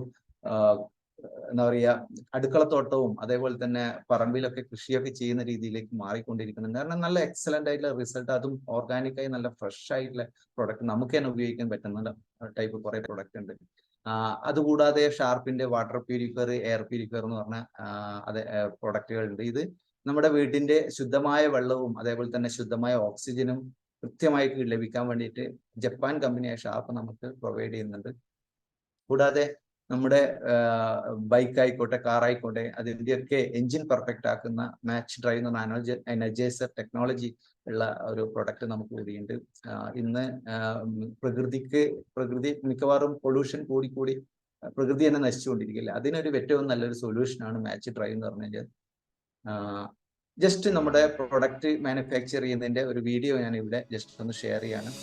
എന്താ പറയുക അടുക്കളത്തോട്ടവും അതേപോലെ തന്നെ പറമ്പിലൊക്കെ കൃഷിയൊക്കെ ചെയ്യുന്ന രീതിയിലേക്ക് മാറിക്കൊണ്ടിരിക്കുന്നുണ്ട്. കാരണം നല്ല എക്സലന്റ് ആയിട്ടുള്ള റിസൾട്ട്, അതും ഓർഗാനിക്കായി നല്ല ഫ്രഷ് ആയിട്ടുള്ള പ്രൊഡക്റ്റ് നമുക്ക് തന്നെ ഉപയോഗിക്കാൻ പറ്റുന്ന ടൈപ്പ് കുറെ പ്രൊഡക്റ്റ് ഉണ്ട്. അതുകൂടാതെ ഷാർപ്പിന്റെ വാട്ടർ പ്യൂരിഫയർ, എയർ പ്യൂരിഫയർ എന്ന് പറഞ്ഞ പ്രൊഡക്റ്റുകൾ ഉണ്ട്. ഇത് നമ്മുടെ വീട്ടിന്റെ ശുദ്ധമായ വെള്ളവും അതേപോലെ തന്നെ ശുദ്ധമായ ഓക്സിജനും കൃത്യമായിട്ട് ലഭിക്കാൻ വേണ്ടിയിട്ട് ജപ്പാൻ കമ്പനിയായ ഷാർപ്പ് നമുക്ക് പ്രൊവൈഡ് ചെയ്യുന്നുണ്ട്. കൂടാതെ നമ്മുടെ ബൈക്ക് ആയിക്കോട്ടെ, കാർ ആയിക്കോട്ടെ, അതിൻ്റെയൊക്കെ എഞ്ചിൻ പെർഫെക്റ്റ് ആക്കുന്ന മാച്ച് ഡ്രൈവ് എന്ന് പറഞ്ഞ എനർജൈസർ ടെക്നോളജി ഉള്ള ഒരു പ്രൊഡക്റ്റ് നമുക്ക് കൂടിയുണ്ട്. ഇന്ന് പ്രകൃതി മിക്കവാറും പൊല്യൂഷൻ കൂടി പ്രകൃതി തന്നെ നശിച്ചുകൊണ്ടിരിക്കില്ല. അതിനൊരു ഏറ്റവും നല്ലൊരു സൊല്യൂഷനാണ് മാച്ച് ഡ്രൈവ് എന്ന് പറഞ്ഞു കഴിഞ്ഞാൽ. ജസ്റ്റ് നമ്മുടെ പ്രൊഡക്റ്റ് മാനുഫാക്ചർ ചെയ്യുന്നതിന്റെ ഒരു വീഡിയോ ഞാൻ ഇവിടെ ജസ്റ്റ് ഒന്ന് ഷെയർ ചെയ്യാണ്.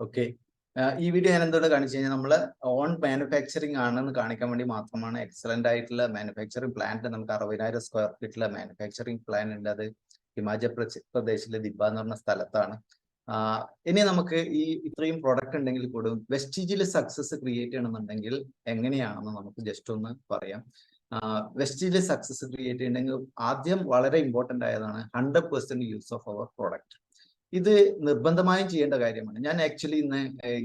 ഓക്കെ, ഈ വീഡിയോ ഞാൻ എന്തുകൊണ്ട് കാണിച്ചു കഴിഞ്ഞാൽ നമ്മള് ഓൺ മാനുഫാക്ചറിങ് ആണെന്ന് കാണിക്കാൻ വേണ്ടി മാത്രമാണ്. എക്സലന്റ് ആയിട്ടുള്ള മാനുഫാക്ചറിങ് പ്ലാന്റ് നമുക്ക് 60,000 സ്ക്വയർ ഫീറ്റിലെ മാനുഫാക്ചറിങ് പ്ലാൻ ഉണ്ട്. അത് ഹിമാചൽ പ്രദേശിലെ ദിബ എന്ന് പറഞ്ഞ സ്ഥലത്താണ്. ഇനി നമുക്ക് ഈ ഇത്രയും പ്രൊഡക്റ്റ് ഉണ്ടെങ്കിൽ കൂടും വെസ്റ്റീജിൽ സക്സസ് ക്രിയേറ്റ് ചെയ്യണമെന്നുണ്ടെങ്കിൽ എങ്ങനെയാണെന്ന് നമുക്ക് ജസ്റ്റ് ഒന്ന് പറയാം. വെസ്റ്റീജിൽ സക്സസ് ക്രിയേറ്റ് ചെയ്യണമെങ്കിൽ ആദ്യം വളരെ ഇമ്പോർട്ടന്റ് ആയതാണ് 100% യൂസ് ഓഫ് അവർ പ്രോഡക്റ്റ്. ഇത് നിർബന്ധമായും ചെയ്യേണ്ട കാര്യമാണ്. ഞാൻ ആക്ച്വലി ഇന്ന്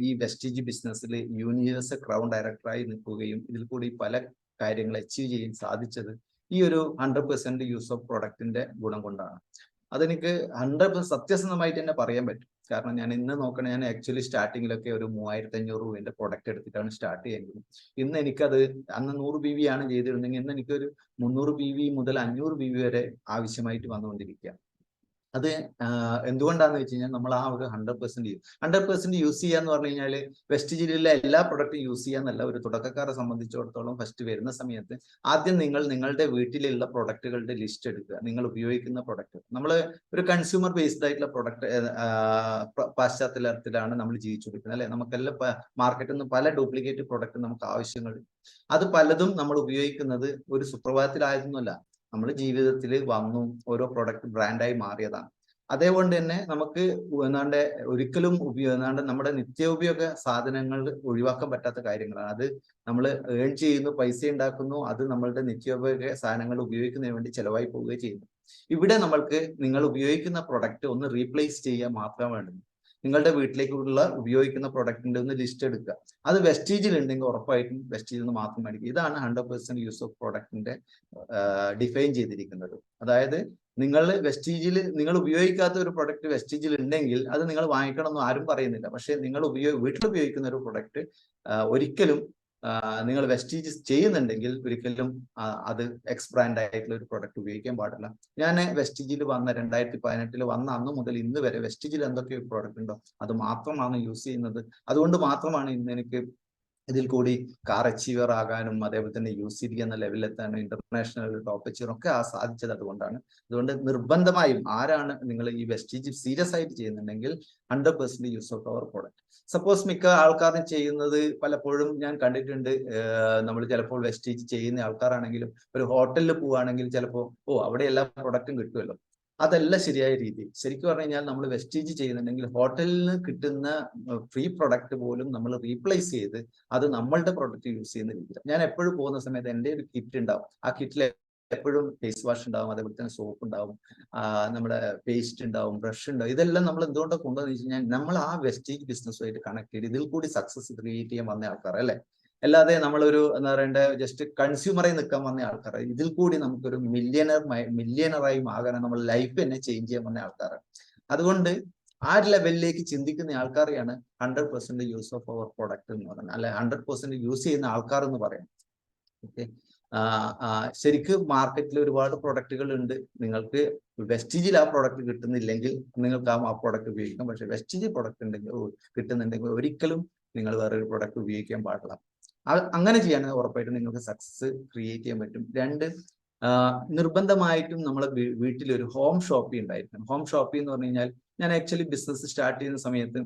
ഈ വെസ്റ്റീജ് ബിസിനസ്സിൽ യൂണിവേഴ്സ് ക്രൗൺ ഡയറക്ടറായി നിൽക്കുകയും ഇതിൽ കൂടി പല കാര്യങ്ങൾ അച്ചീവ് ചെയ്യാൻ സാധിച്ചത് ഈ ഒരു 100% യൂസ് ഓഫ് പ്രൊഡക്റ്റിന്റെ ഗുണം കൊണ്ടാണ്. അതെനിക്ക് 100% സത്യസന്ധമായിട്ട് തന്നെ പറയാൻ പറ്റും. കാരണം ഞാൻ ഇന്ന് നോക്കണേ, ഞാൻ ആക്ച്വലി സ്റ്റാർട്ടിങ്ങിലൊക്കെ ഒരു 3,500 രൂപേന്റെ പ്രൊഡക്റ്റ് എടുത്തിട്ടാണ് സ്റ്റാർട്ട് ചെയ്യുന്നത്. ഇന്ന് എനിക്കത് അന്ന് 100 BV ആണ് ചെയ്തിരുന്നെങ്കിൽ ഇന്ന് എനിക്കൊരു 300 BV മുതൽ 500 BV വരെ ആവശ്യമായിട്ട് വന്നുകൊണ്ടിരിക്കുക. അത് എന്തുകൊണ്ടാന്ന് വെച്ച് കഴിഞ്ഞാൽ നമ്മൾ ആ ഒരു 100% യൂസ് ചെയ്യാന്ന് പറഞ്ഞു കഴിഞ്ഞാൽ വെസ്റ്റീജിലെ എല്ലാ പ്രൊഡക്റ്റും യൂസ് ചെയ്യാന്നല്ല. ഒരു തുടക്കക്കാരെ സംബന്ധിച്ചിടത്തോളം ഫസ്റ്റ് വരുന്ന സമയത്ത് ആദ്യം നിങ്ങൾ നിങ്ങളുടെ വീട്ടിലുള്ള പ്രൊഡക്റ്റുകളുടെ ലിസ്റ്റ് എടുക്കുക. നിങ്ങൾ ഉപയോഗിക്കുന്ന പ്രൊഡക്റ്റ്, നമ്മൾ ഒരു കൺസ്യൂമർ ബേസ്ഡ് ആയിട്ടുള്ള പ്രൊഡക്റ്റ് പാശ്ചാത്യത്തിലാണ് നമ്മൾ ജീവിച്ചുകൊണ്ടിരിക്കുന്നത് അല്ലെ. നമുക്കെല്ലാം മാർക്കറ്റിൽ നിന്ന് പല ഡ്യൂപ്ലിക്കേറ്റ് പ്രൊഡക്റ്റ് നമുക്ക് ആവശ്യങ്ങൾ, അത് പലതും നമ്മൾ ഉപയോഗിക്കുന്നത് ഒരു സുപ്രഭാതത്തിലായിരുന്നല്ല. നമ്മൾ ജീവിതത്തിൽ വന്നു ഓരോ പ്രൊഡക്റ്റ് ബ്രാൻഡായി മാറിയതാണ്. അതേകൊണ്ട് തന്നെ നമുക്ക് എന്നാണ്ട് ഒരിക്കലും എന്നാണ്ട് നമ്മുടെ നിത്യോപയോഗ സാധനങ്ങൾ ഒഴിവാക്കാൻ പറ്റാത്ത കാര്യങ്ങളാണ്. അത് നമ്മൾ ഏൺ ചെയ്യുന്നു, പൈസ ഉണ്ടാക്കുന്നു, അത് നമ്മളുടെ നിത്യോപയോഗ സാധനങ്ങൾ ഉപയോഗിക്കുന്നതിന് വേണ്ടി ചെലവായി പോവുകയും ചെയ്യുന്നു. ഇവിടെ നമ്മൾക്ക് നിങ്ങൾ ഉപയോഗിക്കുന്ന പ്രൊഡക്റ്റ് ഒന്ന് റീപ്ലേസ് ചെയ്യാൻ മാത്രം വേണ്ടത്. നിങ്ങളുടെ വീട്ടിലേക്കുള്ള ഉപയോഗിക്കുന്ന പ്രൊഡക്റ്റിന്റെ ഒന്ന് ലിസ്റ്റ് എടുക്കുക. അത് വെസ്റ്റീജിൽ ഉണ്ടെങ്കിൽ ഉറപ്പായിട്ടും വെസ്റ്റീജിൽ നിന്ന് മാത്രം മേടിക്കുക. ഇതാണ് 100% യൂസ് ഓഫ് പ്രൊഡക്റ്റിന്റെ ഡിഫൈൻ ചെയ്തിരിക്കുന്നത്. അതായത് നിങ്ങൾ വെസ്റ്റീജിൽ നിങ്ങൾ ഉപയോഗിക്കാത്ത ഒരു പ്രൊഡക്റ്റ് വെസ്റ്റീജിൽ ഉണ്ടെങ്കിൽ അത് നിങ്ങൾ വാങ്ങിക്കണമെന്ന് ആരും പറയുന്നില്ല. പക്ഷെ നിങ്ങൾ വീട്ടിൽ ഉപയോഗിക്കുന്ന ഒരു പ്രൊഡക്റ്റ് ഒരിക്കലും നിങ്ങൾ വെസ്റ്റീജ് ചെയ്യുന്നുണ്ടെങ്കിൽ ഒരിക്കലും അത് എക്സ് ബ്രാൻഡ് ആയിട്ടുള്ള ഒരു പ്രൊഡക്റ്റ് ഉപയോഗിക്കാൻ പാടില്ല. ഞാൻ വെസ്റ്റീജിൽ വന്ന 2018 വന്ന അന്ന് മുതൽ ഇന്ന് വരെ വെസ്റ്റീജിൽ എന്തൊക്കെ പ്രൊഡക്റ്റ് ഉണ്ടോ അത് മാത്രമാണ് യൂസ് ചെയ്യുന്നത്. അതുകൊണ്ട് മാത്രമാണ് ഇന്ന് എനിക്ക് ഇതിൽ കൂടി കാർ അച്ചീവർ ആകാനും അതേപോലെ തന്നെ UCD എന്ന ലെവലിലെത്താനും ഇന്റർനാഷണൽ ടോപ്പ് അച്ചീവർ ഒക്കെ സാധിച്ചത് അതുകൊണ്ടാണ്. അതുകൊണ്ട് നിർബന്ധമായും ആരാണ് നിങ്ങൾ ഈ വെസ്റ്റീജ് സീരിയസ് ആയിട്ട് ചെയ്യുന്നുണ്ടെങ്കിൽ 100% use of our product. Suppose മിക്ക ആൾക്കാരും ചെയ്യുന്നത് പലപ്പോഴും ഞാൻ കണ്ടിട്ടുണ്ട്, നമ്മൾ ചിലപ്പോൾ വെസ്റ്റീജ് ചെയ്യുന്ന ആൾക്കാരാണെങ്കിലും ഒരു ഹോട്ടലിൽ പോവുകയാണെങ്കിൽ ചിലപ്പോൾ അവിടെ എല്ലാ പ്രൊഡക്റ്റും കിട്ടുമല്ലോ. അതല്ല ശരിയായ രീതി. ശരിക്കും പറഞ്ഞു കഴിഞ്ഞാൽ നമ്മൾ വെസ്റ്റീജ് ചെയ്യുന്നുണ്ടെങ്കിൽ ഹോട്ടലിൽ നിന്ന് കിട്ടുന്ന ഫ്രീ പ്രൊഡക്റ്റ് പോലും നമ്മൾ റീപ്ലേസ് ചെയ്ത് അത് നമ്മളുടെ പ്രൊഡക്റ്റ് യൂസ് ചെയ്യുന്ന രീതിയിൽ. ഞാൻ എപ്പോഴും പോകുന്ന സമയത്ത് എൻ്റെ ഒരു കിറ്റ് ഉണ്ടാവും. ആ കിറ്റിൽ എപ്പോഴും ഫേസ് വാഷ് ഉണ്ടാവും, അതേപോലെ തന്നെ സോപ്പ് ഉണ്ടാവും, നമ്മുടെ പേസ്റ്റ് ഉണ്ടാവും, ബ്രഷ് ഉണ്ടാവും. ഇതെല്ലാം നമ്മൾ എന്തുകൊണ്ടാണ് കൊണ്ടുവന്ന് വെച്ച് കഴിഞ്ഞാൽ നമ്മൾ ആ വെസ്റ്റീജ് ബിസിനസ്സുമായിട്ട് കണക്ട് ചെയ്ത് ഇതിൽ കൂടി സക്സസ് ക്രിയേറ്റ് ചെയ്യാൻ വന്ന ആൾക്കാർ അല്ലേ. അല്ലാതെ നമ്മളൊരു എന്താ പറയണ്ടേ ജസ്റ്റ് കൺസ്യൂമറായി നിൽക്കാൻ വന്ന ആൾക്കാർ. ഇതിൽ കൂടി നമുക്കൊരു മില്യണറായി ആകാൻ നമ്മൾ ലൈഫ് തന്നെ ചേഞ്ച് ചെയ്യാൻ വന്ന ആൾക്കാരാണ്. അതുകൊണ്ട് ആ ലെവലിലേക്ക് ചിന്തിക്കുന്ന ആൾക്കാരെയാണ് 100% യൂസ് ഓഫ് അവർ പ്രൊഡക്റ്റ് എന്ന് പറയുന്നത്, അല്ലെ 100% യൂസ് ചെയ്യുന്ന ആൾക്കാർ എന്ന് പറയാം. ഓക്കെ, ശരിക്കും മാർക്കറ്റിൽ ഒരുപാട് പ്രൊഡക്റ്റുകൾ ഉണ്ട്. നിങ്ങൾക്ക് വെസ്റ്റീജിൽ ആ പ്രൊഡക്റ്റ് കിട്ടുന്നില്ലെങ്കിൽ നിങ്ങൾക്ക് ആ പ്രൊഡക്റ്റ് ഉപയോഗിക്കാം. പക്ഷെ വെസ്റ്റീജ് പ്രൊഡക്റ്റ് കിട്ടുന്നുണ്ടെങ്കിൽ ഒരിക്കലും നിങ്ങൾ വേറൊരു പ്രൊഡക്റ്റ് ഉപയോഗിക്കാൻ പാടില്ല. അങ്ങനെ ചെയ്യുകയാണെങ്കിൽ ഉറപ്പായിട്ടും നിങ്ങൾക്ക് സക്സസ് ക്രിയേറ്റ് ചെയ്യാൻ പറ്റും. 2, നിർബന്ധമായിട്ടും നമ്മളെ വീട്ടിൽ ഒരു ഹോം ഷോപ്പിംഗ് ഉണ്ടായിരിക്കണം. ഹോം ഷോപ്പിംഗ് എന്ന് പറഞ്ഞു കഴിഞ്ഞാൽ ഞാൻ ആക്ച്വലി ബിസിനസ് സ്റ്റാർട്ട് ചെയ്യുന്ന സമയത്ത്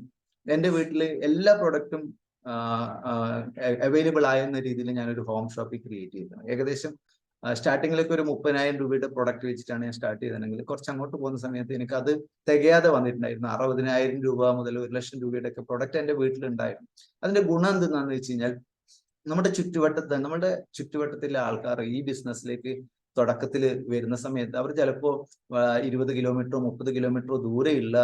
എൻ്റെ വീട്ടിൽ എല്ലാ പ്രൊഡക്റ്റും അവൈലബിൾ ആയെന്ന രീതിയിൽ ഞാനൊരു ഹോം ഷോപ്പിംഗ് ക്രിയേറ്റ് ചെയ്തതാണ്. ഏകദേശം സ്റ്റാർട്ടിങ്ങിലൊക്കെ ഒരു 30,000 രൂപയുടെ പ്രൊഡക്റ്റ് വെച്ചിട്ടാണ് ഞാൻ സ്റ്റാർട്ട് ചെയ്തതെങ്കിൽ കുറച്ച് അങ്ങോട്ട് പോകുന്ന സമയത്ത് എനിക്ക് അത് തികയാതെ വന്നിട്ടുണ്ടായിരുന്നു. 60,000 രൂപ മുതൽ 1,00,000 രൂപയുടെ ഒക്കെ പ്രൊഡക്റ്റ് എൻ്റെ വീട്ടിലുണ്ടായിരുന്നു. അതിന്റെ ഗുണം എന്തെന്നാന്ന് വെച്ച് കഴിഞ്ഞാൽ നമ്മുടെ ചുറ്റുവട്ടത്തിലെ ആൾക്കാർ ഈ ബിസിനസ്സിലേക്ക് തുടക്കത്തിൽ വരുന്ന സമയത്ത് അവർ ചിലപ്പോൾ 20 കിലോമീറ്ററോ 30 കിലോമീറ്ററോ ദൂരെയുള്ള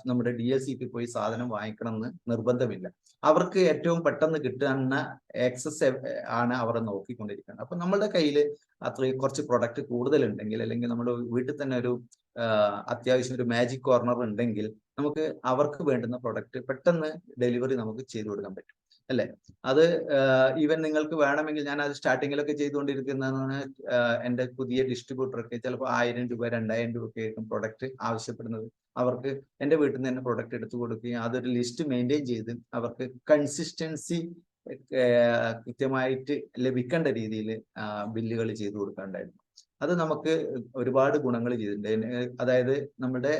നമ്മുടെ DLCP പോയി സാധനം വാങ്ങിക്കണം എന്ന് നിർബന്ധമില്ല. അവർക്ക് ഏറ്റവും പെട്ടെന്ന് കിട്ടുന്ന ആക്സസ് ആണ് അവർ നോക്കിക്കൊണ്ടിരിക്കുന്നത്. അപ്പൊ നമ്മളുടെ കയ്യിൽ അത്രയും കുറച്ച് പ്രൊഡക്റ്റ് കൂടുതലുണ്ടെങ്കിൽ അല്ലെങ്കിൽ നമ്മുടെ വീട്ടിൽ തന്നെ ഒരു അത്യാവശ്യം ഒരു മാജിക് കോർണർ ഉണ്ടെങ്കിൽ നമുക്ക് അവർക്ക് വേണ്ടുന്ന പ്രൊഡക്റ്റ് പെട്ടെന്ന് ഡെലിവറി നമുക്ക് ചെയ്തു കൊടുക്കാൻ പറ്റും അല്ലെ. അത് ഈവൻ നിങ്ങൾക്ക് വേണമെങ്കിൽ ഞാൻ അത് സ്റ്റാർട്ടിങ്ങിലൊക്കെ ചെയ്തുകൊണ്ടിരിക്കുന്നതാണ്. എൻ്റെ പുതിയ ഡിസ്ട്രിബ്യൂട്ടറൊക്കെ ചിലപ്പോൾ 1000 രൂപ 2000 രൂപയ്ക്കായിരിക്കും പ്രൊഡക്റ്റ് ആവശ്യപ്പെടുന്നത്. അവർക്ക് എൻ്റെ വീട്ടിൽ നിന്ന് തന്നെ പ്രൊഡക്റ്റ് എടുത്തു കൊടുക്കുകയും അതൊരു ലിസ്റ്റ് മെയിൻറ്റെയിൻ ചെയ്ത് അവർക്ക് കൺസിസ്റ്റൻസി കൃത്യമായിട്ട് ലഭിക്കേണ്ട രീതിയിൽ ബില്ലുകൾ ചെയ്തു കൊടുക്കാണ്ടായിരുന്നു. അത് നമുക്ക് ഒരുപാട് ഗുണങ്ങൾ ചെയ്തിട്ടുണ്ട്. അതായത് നമ്മുടെ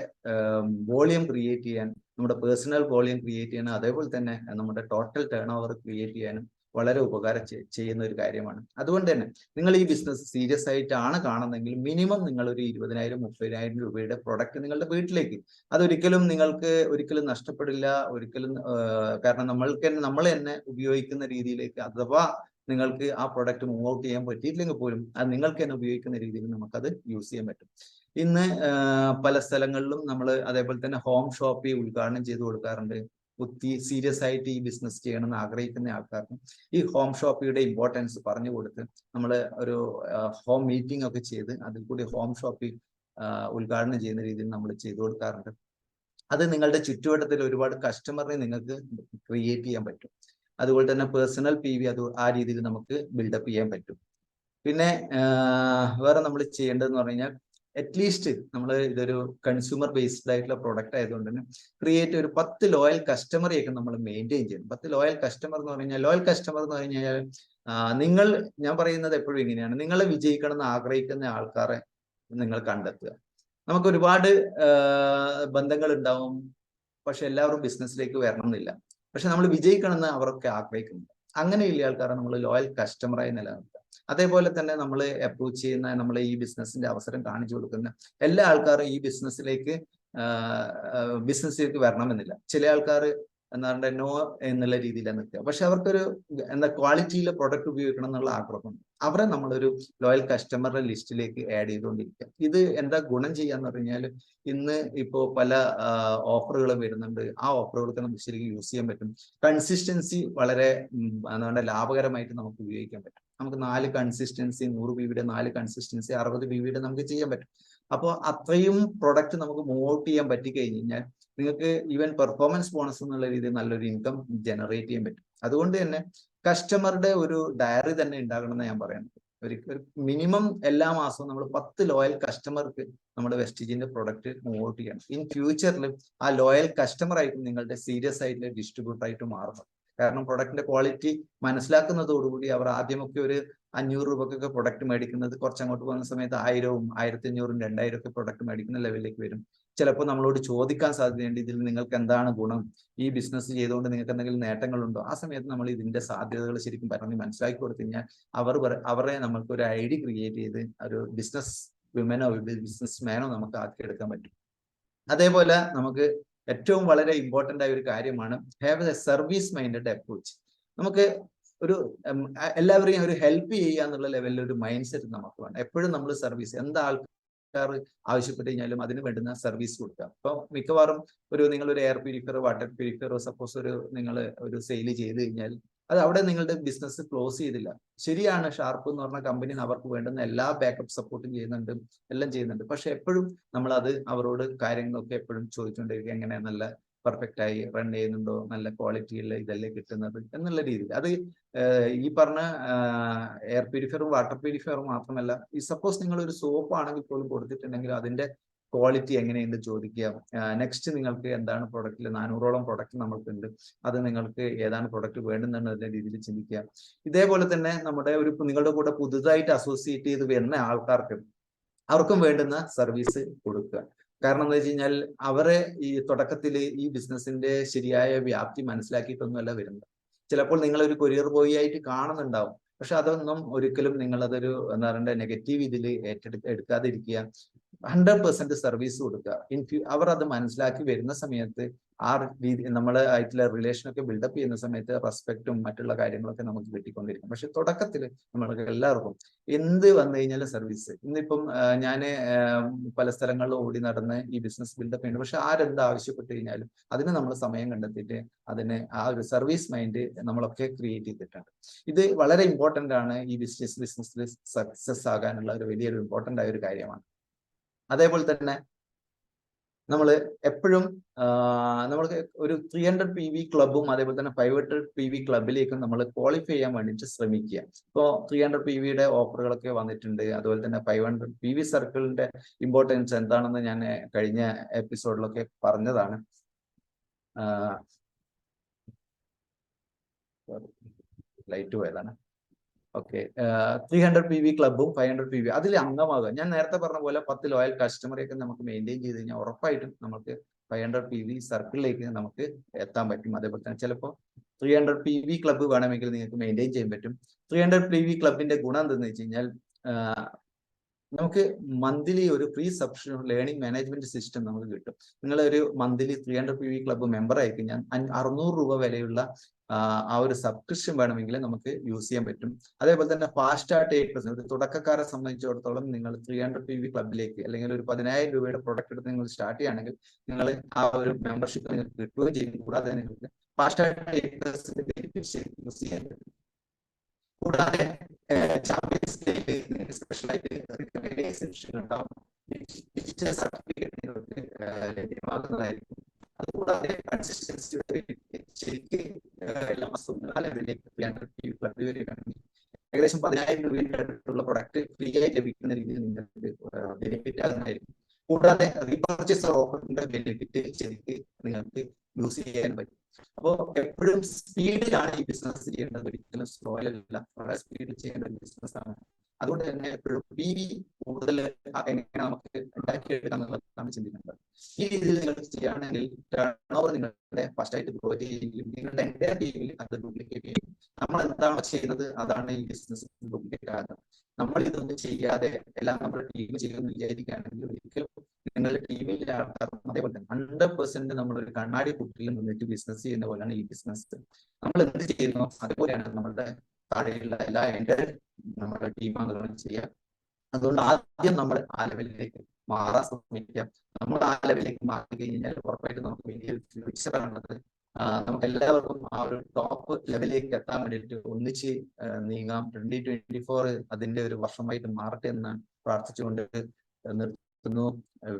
വോളിയം ക്രിയേറ്റ് ചെയ്യാൻ, നമ്മുടെ പേഴ്സണൽ വോളിയം ക്രിയേറ്റ് ചെയ്യാനും, അതേപോലെ തന്നെ നമ്മുടെ ടോട്ടൽ ടേൺ ഓവർ ക്രിയേറ്റ് ചെയ്യാനും വളരെ ഉപകാരം ചെയ്യുന്ന ഒരു കാര്യമാണ്. അതുകൊണ്ട് തന്നെ നിങ്ങൾ ഈ ബിസിനസ് സീരിയസ് ആയിട്ടാണ് കാണുന്നതെങ്കിൽ മിനിമം നിങ്ങൾ ഒരു 20,000-30,000 രൂപയുടെ പ്രൊഡക്റ്റ് നിങ്ങളുടെ വീട്ടിലേക്ക്, അതൊരിക്കലും നിങ്ങൾക്ക് ഒരിക്കലും നഷ്ടപ്പെടില്ല. ഒരിക്കലും കാരണം നമ്മൾ തന്നെ ഉപയോഗിക്കുന്ന രീതിയിലേക്ക്, അഥവാ നിങ്ങൾക്ക് ആ പ്രൊഡക്റ്റ് മൂവ് ഔട്ട് ചെയ്യാൻ പറ്റിയില്ലെങ്കിൽ പോലും അത് നിങ്ങൾക്ക് തന്നെ ഉപയോഗിക്കുന്ന രീതിയിൽ നമുക്കത് യൂസ് ചെയ്യാൻ പറ്റും. ഇന്ന് പല സ്ഥലങ്ങളിലും നമ്മൾ അതേപോലെ തന്നെ ഹോം ഷോപ്പ് ഉദ്ഘാടനം ചെയ്ത് കൊടുക്കാറുണ്ട്. ഒത്തിരി സീരിയസ് ആയിട്ട് ഈ ബിസിനസ് ചെയ്യണമെന്ന് ആഗ്രഹിക്കുന്ന ആൾക്കാർക്ക് ഈ ഹോം ഷോപ്പിയുടെ ഇമ്പോർട്ടൻസ് പറഞ്ഞു കൊടുത്ത് നമ്മൾ ഒരു ഹോം മീറ്റിംഗ് ഒക്കെ ചെയ്ത് അതിൽ കൂടി ഹോം ഷോപ്പ് ഉദ്ഘാടനം ചെയ്യുന്ന രീതിയിൽ നമ്മൾ ചെയ്തു കൊടുക്കാറുണ്ട്. അത് നിങ്ങളുടെ ചുറ്റുവട്ടത്തിൽ ഒരുപാട് കസ്റ്റമറിനെ നിങ്ങൾക്ക് ക്രിയേറ്റ് ചെയ്യാൻ പറ്റും. അതുപോലെ തന്നെ പേഴ്സണൽ PV അത് ആ രീതിയിൽ നമുക്ക് ബിൽഡപ്പ് ചെയ്യാൻ പറ്റും. പിന്നെ വേറെ നമ്മൾ ചെയ്യേണ്ടതെന്ന് പറഞ്ഞു കഴിഞ്ഞാൽ അറ്റ്ലീസ്റ്റ് നമ്മൾ ഇതൊരു കൺസ്യൂമർ ബേസ്ഡ് ആയിട്ടുള്ള പ്രൊഡക്റ്റ് ആയതുകൊണ്ട് തന്നെ ക്രിയേറ്റ് ഒരു 10 ലോയൽ കസ്റ്റമറെയൊക്കെ നമ്മൾ മെയിൻറ്റെയിൻ ചെയ്യണം. 10 ലോയൽ കസ്റ്റമർ എന്ന് പറഞ്ഞു കഴിഞ്ഞാൽ നിങ്ങൾ, ഞാൻ പറയുന്നത് എപ്പോഴും ഇങ്ങനെയാണ്, നിങ്ങളെ വിജയിക്കണം എന്ന് ആഗ്രഹിക്കുന്ന ആൾക്കാരെ നിങ്ങൾ കണ്ടെത്തുക. നമുക്ക് ഒരുപാട് ബന്ധങ്ങൾ ഉണ്ടാവും, പക്ഷെ എല്ലാവരും ബിസിനസ്സിലേക്ക് വരണം എന്നില്ല. പക്ഷെ നമ്മൾ വിജയിക്കണം എന്ന് അവരൊക്കെ ആഗ്രഹിക്കുന്നുണ്ട്. അങ്ങനെയുള്ള ആൾക്കാരെ നമ്മൾ ലോയൽ കസ്റ്റമറായി നിലനിർത്തുക. അതേപോലെ തന്നെ നമ്മൾ അപ്രോച്ച് ചെയ്യുന്ന, നമ്മൾ ഈ ബിസിനസിന്റെ അവസരം കാണിച്ചു കൊടുക്കുന്ന എല്ലാ ആൾക്കാരും ഈ ബിസിനസ്സിലേക്ക് വരണമെന്നില്ല. ചില ആൾക്കാർ എന്താ പറയുക, നോ എന്നുള്ള രീതിയിലാണ് നിൽക്കുക. പക്ഷെ അവർക്കൊരു ക്വാളിറ്റിയിലെ പ്രൊഡക്റ്റ് ഉപയോഗിക്കണം എന്നുള്ള ആഗ്രഹമുണ്ട്. അവരെ നമ്മളൊരു ലോയൽ കസ്റ്റമറുടെ ലിസ്റ്റിലേക്ക് ആഡ് ചെയ്തുകൊണ്ടിരിക്കുക. ഇത് എന്താ ഗുണം ചെയ്യാന്ന് പറഞ്ഞാൽ, ഇന്ന് ഇപ്പോൾ പല ഓഫറുകൾ വരുന്നുണ്ട്. ആ ഓഫറുകൾക്ക് നമുക്ക് ശരിക്കും യൂസ് ചെയ്യാൻ പറ്റും. കൺസിസ്റ്റൻസി വളരെ എന്താണ് ലാഭകരമായിട്ട് നമുക്ക് ഉപയോഗിക്കാൻ പറ്റും. നമുക്ക് 4 കൺസിസ്റ്റൻസി, 100 PVയുടെ 4 കൺസിസ്റ്റൻസി, 60 PVയുടെ നമുക്ക് ചെയ്യാൻ പറ്റും. അപ്പോൾ അത്രയും പ്രൊഡക്റ്റ് നമുക്ക് മൂവ് ഔട്ട് ചെയ്യാൻ പറ്റി കഴിഞ്ഞ് കഴിഞ്ഞാൽ നിങ്ങൾക്ക് ഈവൻ പെർഫോമൻസ് ബോണസ് എന്നുള്ള രീതിയിൽ നല്ലൊരു ഇൻകം ജനറേറ്റ് ചെയ്യാൻ പറ്റും. അതുകൊണ്ട് തന്നെ കസ്റ്റമറുടെ ഒരു ഡയറി തന്നെ ഉണ്ടാകണമെന്ന് ഞാൻ പറയുന്നത്. ഒരു മിനിമം എല്ലാ മാസവും നമ്മൾ 10 ലോയൽ കസ്റ്റമർക്ക് നമ്മുടെ വെസ്റ്റീജിന്റെ പ്രൊഡക്റ്റ് മൂവ് ഔട്ട് ചെയ്യണം. ഇൻ ഫ്യൂച്ചറിൽ ആ ലോയൽ കസ്റ്റമർ ആയിട്ട് നിങ്ങളുടെ സീരിയസ് ആയിട്ടുള്ള ഡിസ്ട്രിബ്യൂട്ടർ ആയിട്ട് മാറണം. കാരണം പ്രൊഡക്റ്റിന്റെ ക്വാളിറ്റി മനസ്സിലാക്കുന്നതോടുകൂടി അവർ ആദ്യമൊക്കെ ഒരു 500 രൂപക്കൊക്കെ പ്രൊഡക്റ്റ് മേടിക്കുന്നത് കുറച്ചങ്ങോട്ട് പോകുന്ന സമയത്ത് 1000-ഉം 1500-ഉം 2000 ഒക്കെ പ്രൊഡക്റ്റ് മേടിക്കുന്ന ലെവലിലേക്ക് വരും. ചിലപ്പോൾ നമ്മളോട് ചോദിക്കാൻ സാധ്യതയുണ്ട്, ഇതിൽ നിങ്ങൾക്ക് എന്താണ് ഗുണം, ഈ ബിസിനസ് ചെയ്തുകൊണ്ട് നിങ്ങൾക്ക് എന്തെങ്കിലും നേട്ടങ്ങളുണ്ടോ? ആ സമയത്ത് നമ്മൾ ഇതിന്റെ സാധ്യതകൾ ശരിക്കും പറഞ്ഞ് മനസ്സിലാക്കി കൊടുത്തു കഴിഞ്ഞാൽ അവരെ നമ്മൾക്ക് ഒരു ഐഡി ക്രിയേറ്റ് ചെയ്ത് ഒരു ബിസിനസ് വിമനോ ബിസിനസ് മാനോ നമുക്ക് ആക്കിയെടുക്കാൻ പറ്റും. അതേപോലെ നമുക്ക് ഏറ്റവും വളരെ ഇമ്പോർട്ടന്റ് ആയ ഒരു കാര്യമാണ് have A service minded approach. നമുക്ക് ഒരു എല്ലാവരെയും ഒരു ഹെൽപ്പ് ചെയ്യുക എന്നുള്ള ലെവലിൽ ഒരു മൈൻഡ് സെറ്റ് നമുക്ക് വേണം. എപ്പോഴും നമ്മൾ സർവീസ്, എന്താ ആൾക്കാർ ആവശ്യപ്പെട്ട് കഴിഞ്ഞാലും അതിന് വേണ്ടുന്ന സർവീസ് കൊടുക്കുക. ഇപ്പൊ മിക്കവാറും നിങ്ങളൊരു എയർ പ്യൂരിഫയറോ വാട്ടർ പ്യൂരിഫയറോ സപ്പോസ് നിങ്ങൾ ഒരു സെയിൽ ചെയ്ത് കഴിഞ്ഞാൽ അത് അവിടെ നിങ്ങളുടെ ബിസിനസ് ക്ലോസ് ചെയ്തില്ല. ശരിയാണ്, ഷാർപ്പ് എന്ന് പറഞ്ഞ കമ്പനി അവർക്ക് വേണ്ടുന്ന എല്ലാ ബാക്കപ്പ് സപ്പോർട്ടും ചെയ്യുന്നുണ്ട്, എല്ലാം ചെയ്യുന്നുണ്ട്. പക്ഷെ എപ്പോഴും നമ്മൾ അവരോട് കാര്യങ്ങളൊക്കെ എപ്പോഴും ചോദിച്ചുകൊണ്ടിരിക്കുക, എങ്ങനെ നല്ല പെർഫെക്റ്റ് ആയി റൺ ചെയ്യുന്നുണ്ടോ, നല്ല ക്വാളിറ്റിയുള്ള ഇതല്ലേ കിട്ടുന്നത് എന്നുള്ള രീതിയിൽ. അത് ഈ പറഞ്ഞ എയർ പ്യൂരിഫയറും വാട്ടർ പ്യൂരിഫയറും മാത്രമല്ല, ഈ സപ്പോസ് നിങ്ങൾ ഒരു സോപ്പ് ആണെങ്കിൽ പോലും കൊടുത്തിട്ടുണ്ടെങ്കിൽ അതിന്റെ ക്വാളിറ്റി എങ്ങനെയുണ്ട് ചോദിക്കുക. നെക്സ്റ്റ് നിങ്ങൾക്ക് എന്താണ് പ്രൊഡക്റ്റിൽ 400ഓളം പ്രൊഡക്റ്റ് നമ്മൾക്കുണ്ട്, അത് നിങ്ങൾക്ക് ഏതാണ് പ്രൊഡക്റ്റ് വേണ്ടുന്നുള്ള രീതിയിൽ ചിന്തിക്കുക. ഇതേപോലെ തന്നെ നിങ്ങളുടെ കൂടെ പുതുതായിട്ട് അസോസിയേറ്റ് ചെയ്ത് വരുന്ന ആൾക്കാർക്ക് അവർക്കും വേണ്ടുന്ന സർവീസ് കൊടുക്കുക. കാരണം എന്താ വെച്ച് കഴിഞ്ഞാൽ അവരെ ഈ തുടക്കത്തിൽ ഈ ബിസിനസിന്റെ ശരിയായ വ്യാപ്തി മനസ്സിലാക്കിയിട്ടൊന്നുമല്ല വരുന്നത്. ചിലപ്പോൾ നിങ്ങളൊരു കൊറിയർ ബോയ് ആയിട്ട് കാണുന്നുണ്ടാവും, പക്ഷെ അതൊന്നും ഒരിക്കലും നിങ്ങളതൊരു എന്താ പറയുക നെഗറ്റീവ് ഇതിൽ എടുക്കാതിരിക്കുക. 100% സർവീസ് കൊടുക്കുക. അവർ അത് മനസ്സിലാക്കി വരുന്ന സമയത്ത് ആ രീതി നമ്മളായിട്ടുള്ള റിലേഷനൊക്കെ ബിൽഡപ്പ് ചെയ്യുന്ന സമയത്ത് റെസ്പെക്റ്റും മറ്റുള്ള കാര്യങ്ങളൊക്കെ നമുക്ക് കിട്ടിക്കൊണ്ടിരിക്കും. പക്ഷെ തുടക്കത്തിൽ നമ്മൾക്ക് എല്ലാവർക്കും എന്ത് വന്നു കഴിഞ്ഞാലും സർവീസ്. ഇന്നിപ്പം ഞാൻ പല സ്ഥലങ്ങളിലും ഓടി നടന്ന് ഈ ബിസിനസ് ബിൽഡപ്പ് ചെയ്യുന്നുണ്ട്. പക്ഷെ ആരെന്ത് ആവശ്യപ്പെട്ട് കഴിഞ്ഞാലും അതിന് നമ്മൾ സമയം കണ്ടെത്തിയിട്ട് അതിന് ആ ഒരു സർവീസ് മൈൻഡ് നമ്മളൊക്കെ ക്രിയേറ്റ് ചെയ്തിട്ടുണ്ട്. ഇത് വളരെ ഇമ്പോർട്ടന്റ് ആണ്. ഈ ബിസിനസ്സിൽ സക്സസ് ആകാനുള്ള ഒരു വലിയൊരു ഇമ്പോർട്ടന്റ് ആയ ഒരു കാര്യമാണ്. അതേപോലെ തന്നെ നമ്മൾ എപ്പോഴും നമ്മൾക്ക് ഒരു 300 PV ക്ലബും അതേപോലെ തന്നെ 500 PV ക്ലബിലേക്കും നമ്മൾ ക്വാളിഫൈ ചെയ്യാൻ വേണ്ടിയിട്ട് ശ്രമിക്കുക. ഇപ്പോൾ 300 PVയുടെ ഓഫറുകളൊക്കെ വന്നിട്ടുണ്ട്. അതുപോലെ തന്നെ 500 PV സർക്കിളിന്റെ ഇമ്പോർട്ടൻസ് എന്താണെന്ന് ഞാൻ കഴിഞ്ഞ എപ്പിസോഡിലൊക്കെ പറഞ്ഞതാണ്. ലൈറ്റ് പോയതാണ്. ഓക്കെ 300 PV ക്ലബും 500 PV അതിൽ അംഗമാകുക. ഞാൻ നേരത്തെ പറഞ്ഞ പോലെ 10 ലോയൽ കസ്റ്റമറെയൊക്കെ നമുക്ക് മെയിൻറ്റെയിൻ ചെയ്ത് കഴിഞ്ഞാൽ ഉറപ്പായിട്ടും നമുക്ക് 500 PV സർക്കിളിലേക്ക് നമുക്ക് എത്താൻ പറ്റും. അതേപോലെ തന്നെ ചിലപ്പോൾ 300 PV ക്ലബ്ബ് വേണമെങ്കിൽ നിങ്ങൾക്ക് മെയിൻറ്റെയിൻ ചെയ്യാൻ പറ്റും. 300 PV ക്ലബിന്റെ ഗുണം എന്തെന്ന് വെച്ച് കഴിഞ്ഞാൽ നമുക്ക് മന്ത്ലി ഒരു free subscription learning management system നമുക്ക് കിട്ടും. നിങ്ങൾ ഒരു മന്ത്ലി 300 PV ക്ലബ്ബ് മെമ്പർ ആയി കഴിഞ്ഞാൽ 600 രൂപ വിലയുള്ള ആ ഒരു സബ്സ്ക്രിപ്ഷൻ വേണമെങ്കിൽ നമുക്ക് യൂസ് ചെയ്യാൻ പറ്റും. അതേപോലെ തന്നെ ഫാസ്റ്റ് സ്റ്റാർട്ട് 8%. ഒരു തുടക്കക്കാരെ സംബന്ധിച്ചിടത്തോളം നിങ്ങൾ 300 PV ക്ലബിലേക്ക് അല്ലെങ്കിൽ ഒരു 10,000 രൂപയുടെ പ്രൊഡക്റ്റ് എടുത്ത് നിങ്ങൾ സ്റ്റാർട്ട് ചെയ്യുകയാണെങ്കിൽ നിങ്ങൾ ആ ഒരു മെമ്പർഷിപ്പ് നിങ്ങൾക്ക് കിട്ടുകയും ചെയ്യും. കൂടാതെ നിങ്ങൾക്ക് ഫാസ്റ്റ് സ്റ്റാർട്ട് 8% ബെനിഫിറ്റ്സ് യൂസ് ചെയ്യാൻ പറ്റും. കൂടാതെ ചാമ്പ്യൻസ് ഡേയിൽ സ്പെഷ്യലായിട്ട് ഉണ്ടാവും, ഡിജിറ്റൽ സർട്ടിഫിക്കറ്റ് നിങ്ങൾക്ക് ലഭ്യമാകുന്നതായിരിക്കും. അതുകൂടാതെ കൺസിസ്റ്റൻസി ശരിക്ക് എല്ലാ മാസവും 4 ലെവലിലേക്ക് 300 PV ക്ലബ് വരികയാണെങ്കിൽ ഏകദേശം 10,000 രൂപയുടെ അടുത്തുള്ള പ്രൊഡക്റ്റ് ഫ്രീ ആയി ലഭിക്കുന്ന രീതിയിൽ നിങ്ങൾക്ക് ബെനിഫിറ്റ് ആകുന്നതായിരിക്കും. കൂടാതെ റീപർച്ചേസ് ഓഫറിന്റെ ബെനിഫിറ്റ് ശരിക്ക് നിങ്ങൾക്ക് യൂസ് ചെയ്യാൻ പറ്റും. അപ്പോൾ എപ്പോഴും സ്പീഡിലാണ് ഈ ബിസിനസ് ചെയ്യേണ്ടത്, ഒരിക്കലും സ്ലോയിലല്ല, വളരെ സ്പീഡിൽ ചെയ്യേണ്ട ഒരു ബിസിനസ് ആണ്. അതുകൊണ്ട് തന്നെ എപ്പോഴും PV കൂടുതൽ എങ്ങനെ നമുക്ക് ഉണ്ടാക്കിയെടുക്കാം എന്നുള്ളതാണ് ചിന്തിക്കേണ്ടത്. ഈ രീതിയിൽ നിങ്ങൾ ചെയ്യുകയാണെങ്കിൽ ടേൺ ഓവർ നിങ്ങളുടെ ഫസ്റ്റായിട്ട് ഗ്രോ ചെയ്യുകയും നിങ്ങളുടെ എൻ്റെ ടീമിൽ അത് ഡ്യൂപ്ലിക്കേറ്റ് ചെയ്യും. നമ്മൾ എന്താണോ ചെയ്യുന്നത് അതാണ് ഈ ബിസിനസ് ഡ്യൂപ്ലിക്കേറ്റ് ആകുന്നത്. നമ്മൾ ഇതൊന്നും ചെയ്യാതെ എല്ലാം നമ്മുടെ ടീം ചെയ്യുമെന്ന് വിചാരിക്കുകയാണെങ്കിൽ ഒരിക്കലും നിങ്ങളുടെ ടീമിലെ ആൾക്കാരും അതേപോലെ തന്നെ 100% നമ്മളൊരു കണ്ണാടി കുട്ടിയിൽ നിന്നിട്ട് ബിസിനസ് ചെയ്യുന്ന പോലെയാണ് ഈ ബിസിനസ്. നമ്മൾ എന്ത് ചെയ്യുന്നോ അതുപോലെയാണ് നമ്മളുടെ താഴെയുള്ള എല്ലാ എൻ്റെ നമ്മുടെ ടീമാണെന്ന് ചെയ്യുക. അതുകൊണ്ട് ആദ്യം നമ്മൾ ആ ലെവലിലേക്ക് മാറാൻ ശ്രമിക്കാം. നമ്മൾ ആ ലെവലിലേക്ക് മാറി കഴിഞ്ഞാൽ ഉറപ്പായിട്ട് നമുക്ക് വലിയൊരു ഫ്യൂച്ചറാണുള്ളത്. നമുക്ക് എല്ലാവർക്കും ആ ഒരു ടോപ്പ് ലെവലിലേക്ക് എത്താൻ വേണ്ടിയിട്ട് ഒന്നിച്ച് നീങ്ങാം. 2024 അതിന്റെ ഒരു വർഷമായിട്ട് മാറട്ടെ എന്ന് പ്രാർത്ഥിച്ചുകൊണ്ട് നിർത്തുന്നു.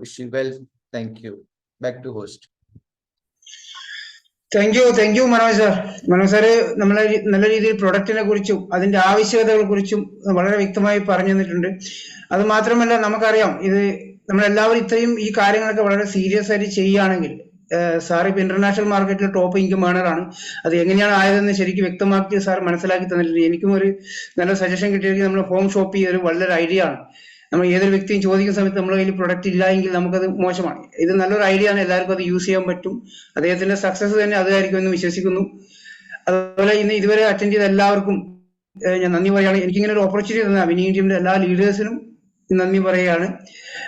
Wish you well. Thank you. Back to host. Thank you Manoj sir. Manoj sir നമ്മളെ നല്ല രീതിയിൽ പ്രൊഡക്റ്റിനെ കുറിച്ചും അതിന്റെ ആവശ്യകതകളെ കുറിച്ചും വളരെ വ്യക്തമായി പറഞ്ഞു തന്നിട്ടുണ്ട്. അത് മാത്രമല്ല നമുക്കറിയാം ഇത് നമ്മളെല്ലാവരും ഇത്രയും ഈ കാര്യങ്ങളൊക്കെ വളരെ സീരിയസ് ആയിട്ട് ചെയ്യുകയാണെങ്കിൽ സാർ ഇപ്പൊ ഇന്റർനാഷണൽ മാർക്കറ്റിൽ ടോപ്പ് ഇൻകം ഏണറാണ്. അത് എങ്ങനെയാണ് ആയതെന്ന് ശരിക്കും വ്യക്തമാക്കി സാർ മനസ്സിലാക്കി തന്നിട്ടുണ്ട്. എനിക്കും ഒരു നല്ല സജഷൻ കിട്ടിയെങ്കിൽ നമ്മൾ ഹോം ഷോപ്പ് ചെയ്തൊരു വളരെ ഐഡിയ ആണ്. നമ്മൾ ഏതൊരു വ്യക്തിയും ചോദിക്കുന്ന സമയത്ത് നമ്മുടെ കയ്യിൽ പ്രൊഡക്റ്റ് ഇല്ല എങ്കിൽ നമുക്കത് മോശമാണ്. ഇത് നല്ലൊരു ഐഡിയ ആണ്, എല്ലാവർക്കും അത് യൂസ് ചെയ്യാൻ പറ്റും. അദ്ദേഹത്തിന്റെ സക്സസ് തന്നെ അതായിരിക്കും എന്ന് വിശ്വസിക്കുന്നു. അതുപോലെ ഇന്ന് ഇതുവരെ അറ്റൻഡ് ചെയ്ത എല്ലാവർക്കും ഞാൻ നന്ദി പറയുകയാണ്. എനിക്കിങ്ങനെ ഒരു ഓപ്പർച്യൂണിറ്റി തന്ന വിനീൻ ടീമിന്റെ എല്ലാ ലീഡേഴ്സിനും നന്ദി പറയുകയാണ്.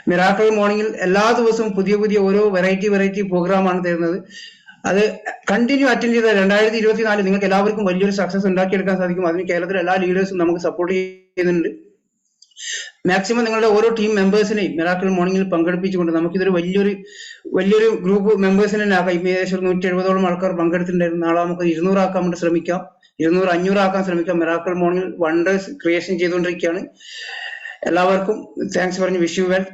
മിറാക്കിൾ മോർണിംഗിൽ എല്ലാ ദിവസവും പുതിയ പുതിയ ഓരോ വെറൈറ്റി പ്രോഗ്രാമാണ് തരുന്നത്. അത് കണ്ടിന്യൂ അറ്റൻഡ് ചെയ്ത 2024 നിങ്ങൾക്ക് എല്ലാവർക്കും വലിയൊരു സക്സസ് ഉണ്ടാക്കിയെടുക്കാൻ സാധിക്കും. അതിന് കേരളത്തിലെ എല്ലാ ലീഡേഴ്സും നമുക്ക് സപ്പോർട്ട് ചെയ്യുന്നുണ്ട്. മാക്സിമം നിങ്ങളുടെ ഓരോ ടീം മെമ്പേഴ്സിനെയും മിറാക്കിൾ മോർണിംഗിൽ പങ്കെടുപ്പിച്ചുകൊണ്ട് നമുക്കിതൊരു വലിയൊരു ഗ്രൂപ്പ് മെമ്പേഴ്സിനെ ആക്കാം. ഏകദേശം 170ഓളം ആൾക്കാർ പങ്കെടുത്തിട്ടുണ്ടായിരുന്നു. നാളെ നമുക്ക് 200 ആക്കാൻ വേണ്ടി ശ്രമിക്കാം, 200, 500 ആക്കാൻ ശ്രമിക്കാം. മിറാക്കിൾ മോർണിംഗിൽ വണ്ടേഴ്സ് ക്രിയേഷൻ ചെയ്തുകൊണ്ടിരിക്കുകയാണ്. എല്ലാവർക്കും താങ്ക്സ് പറഞ്ഞു. Wish you well.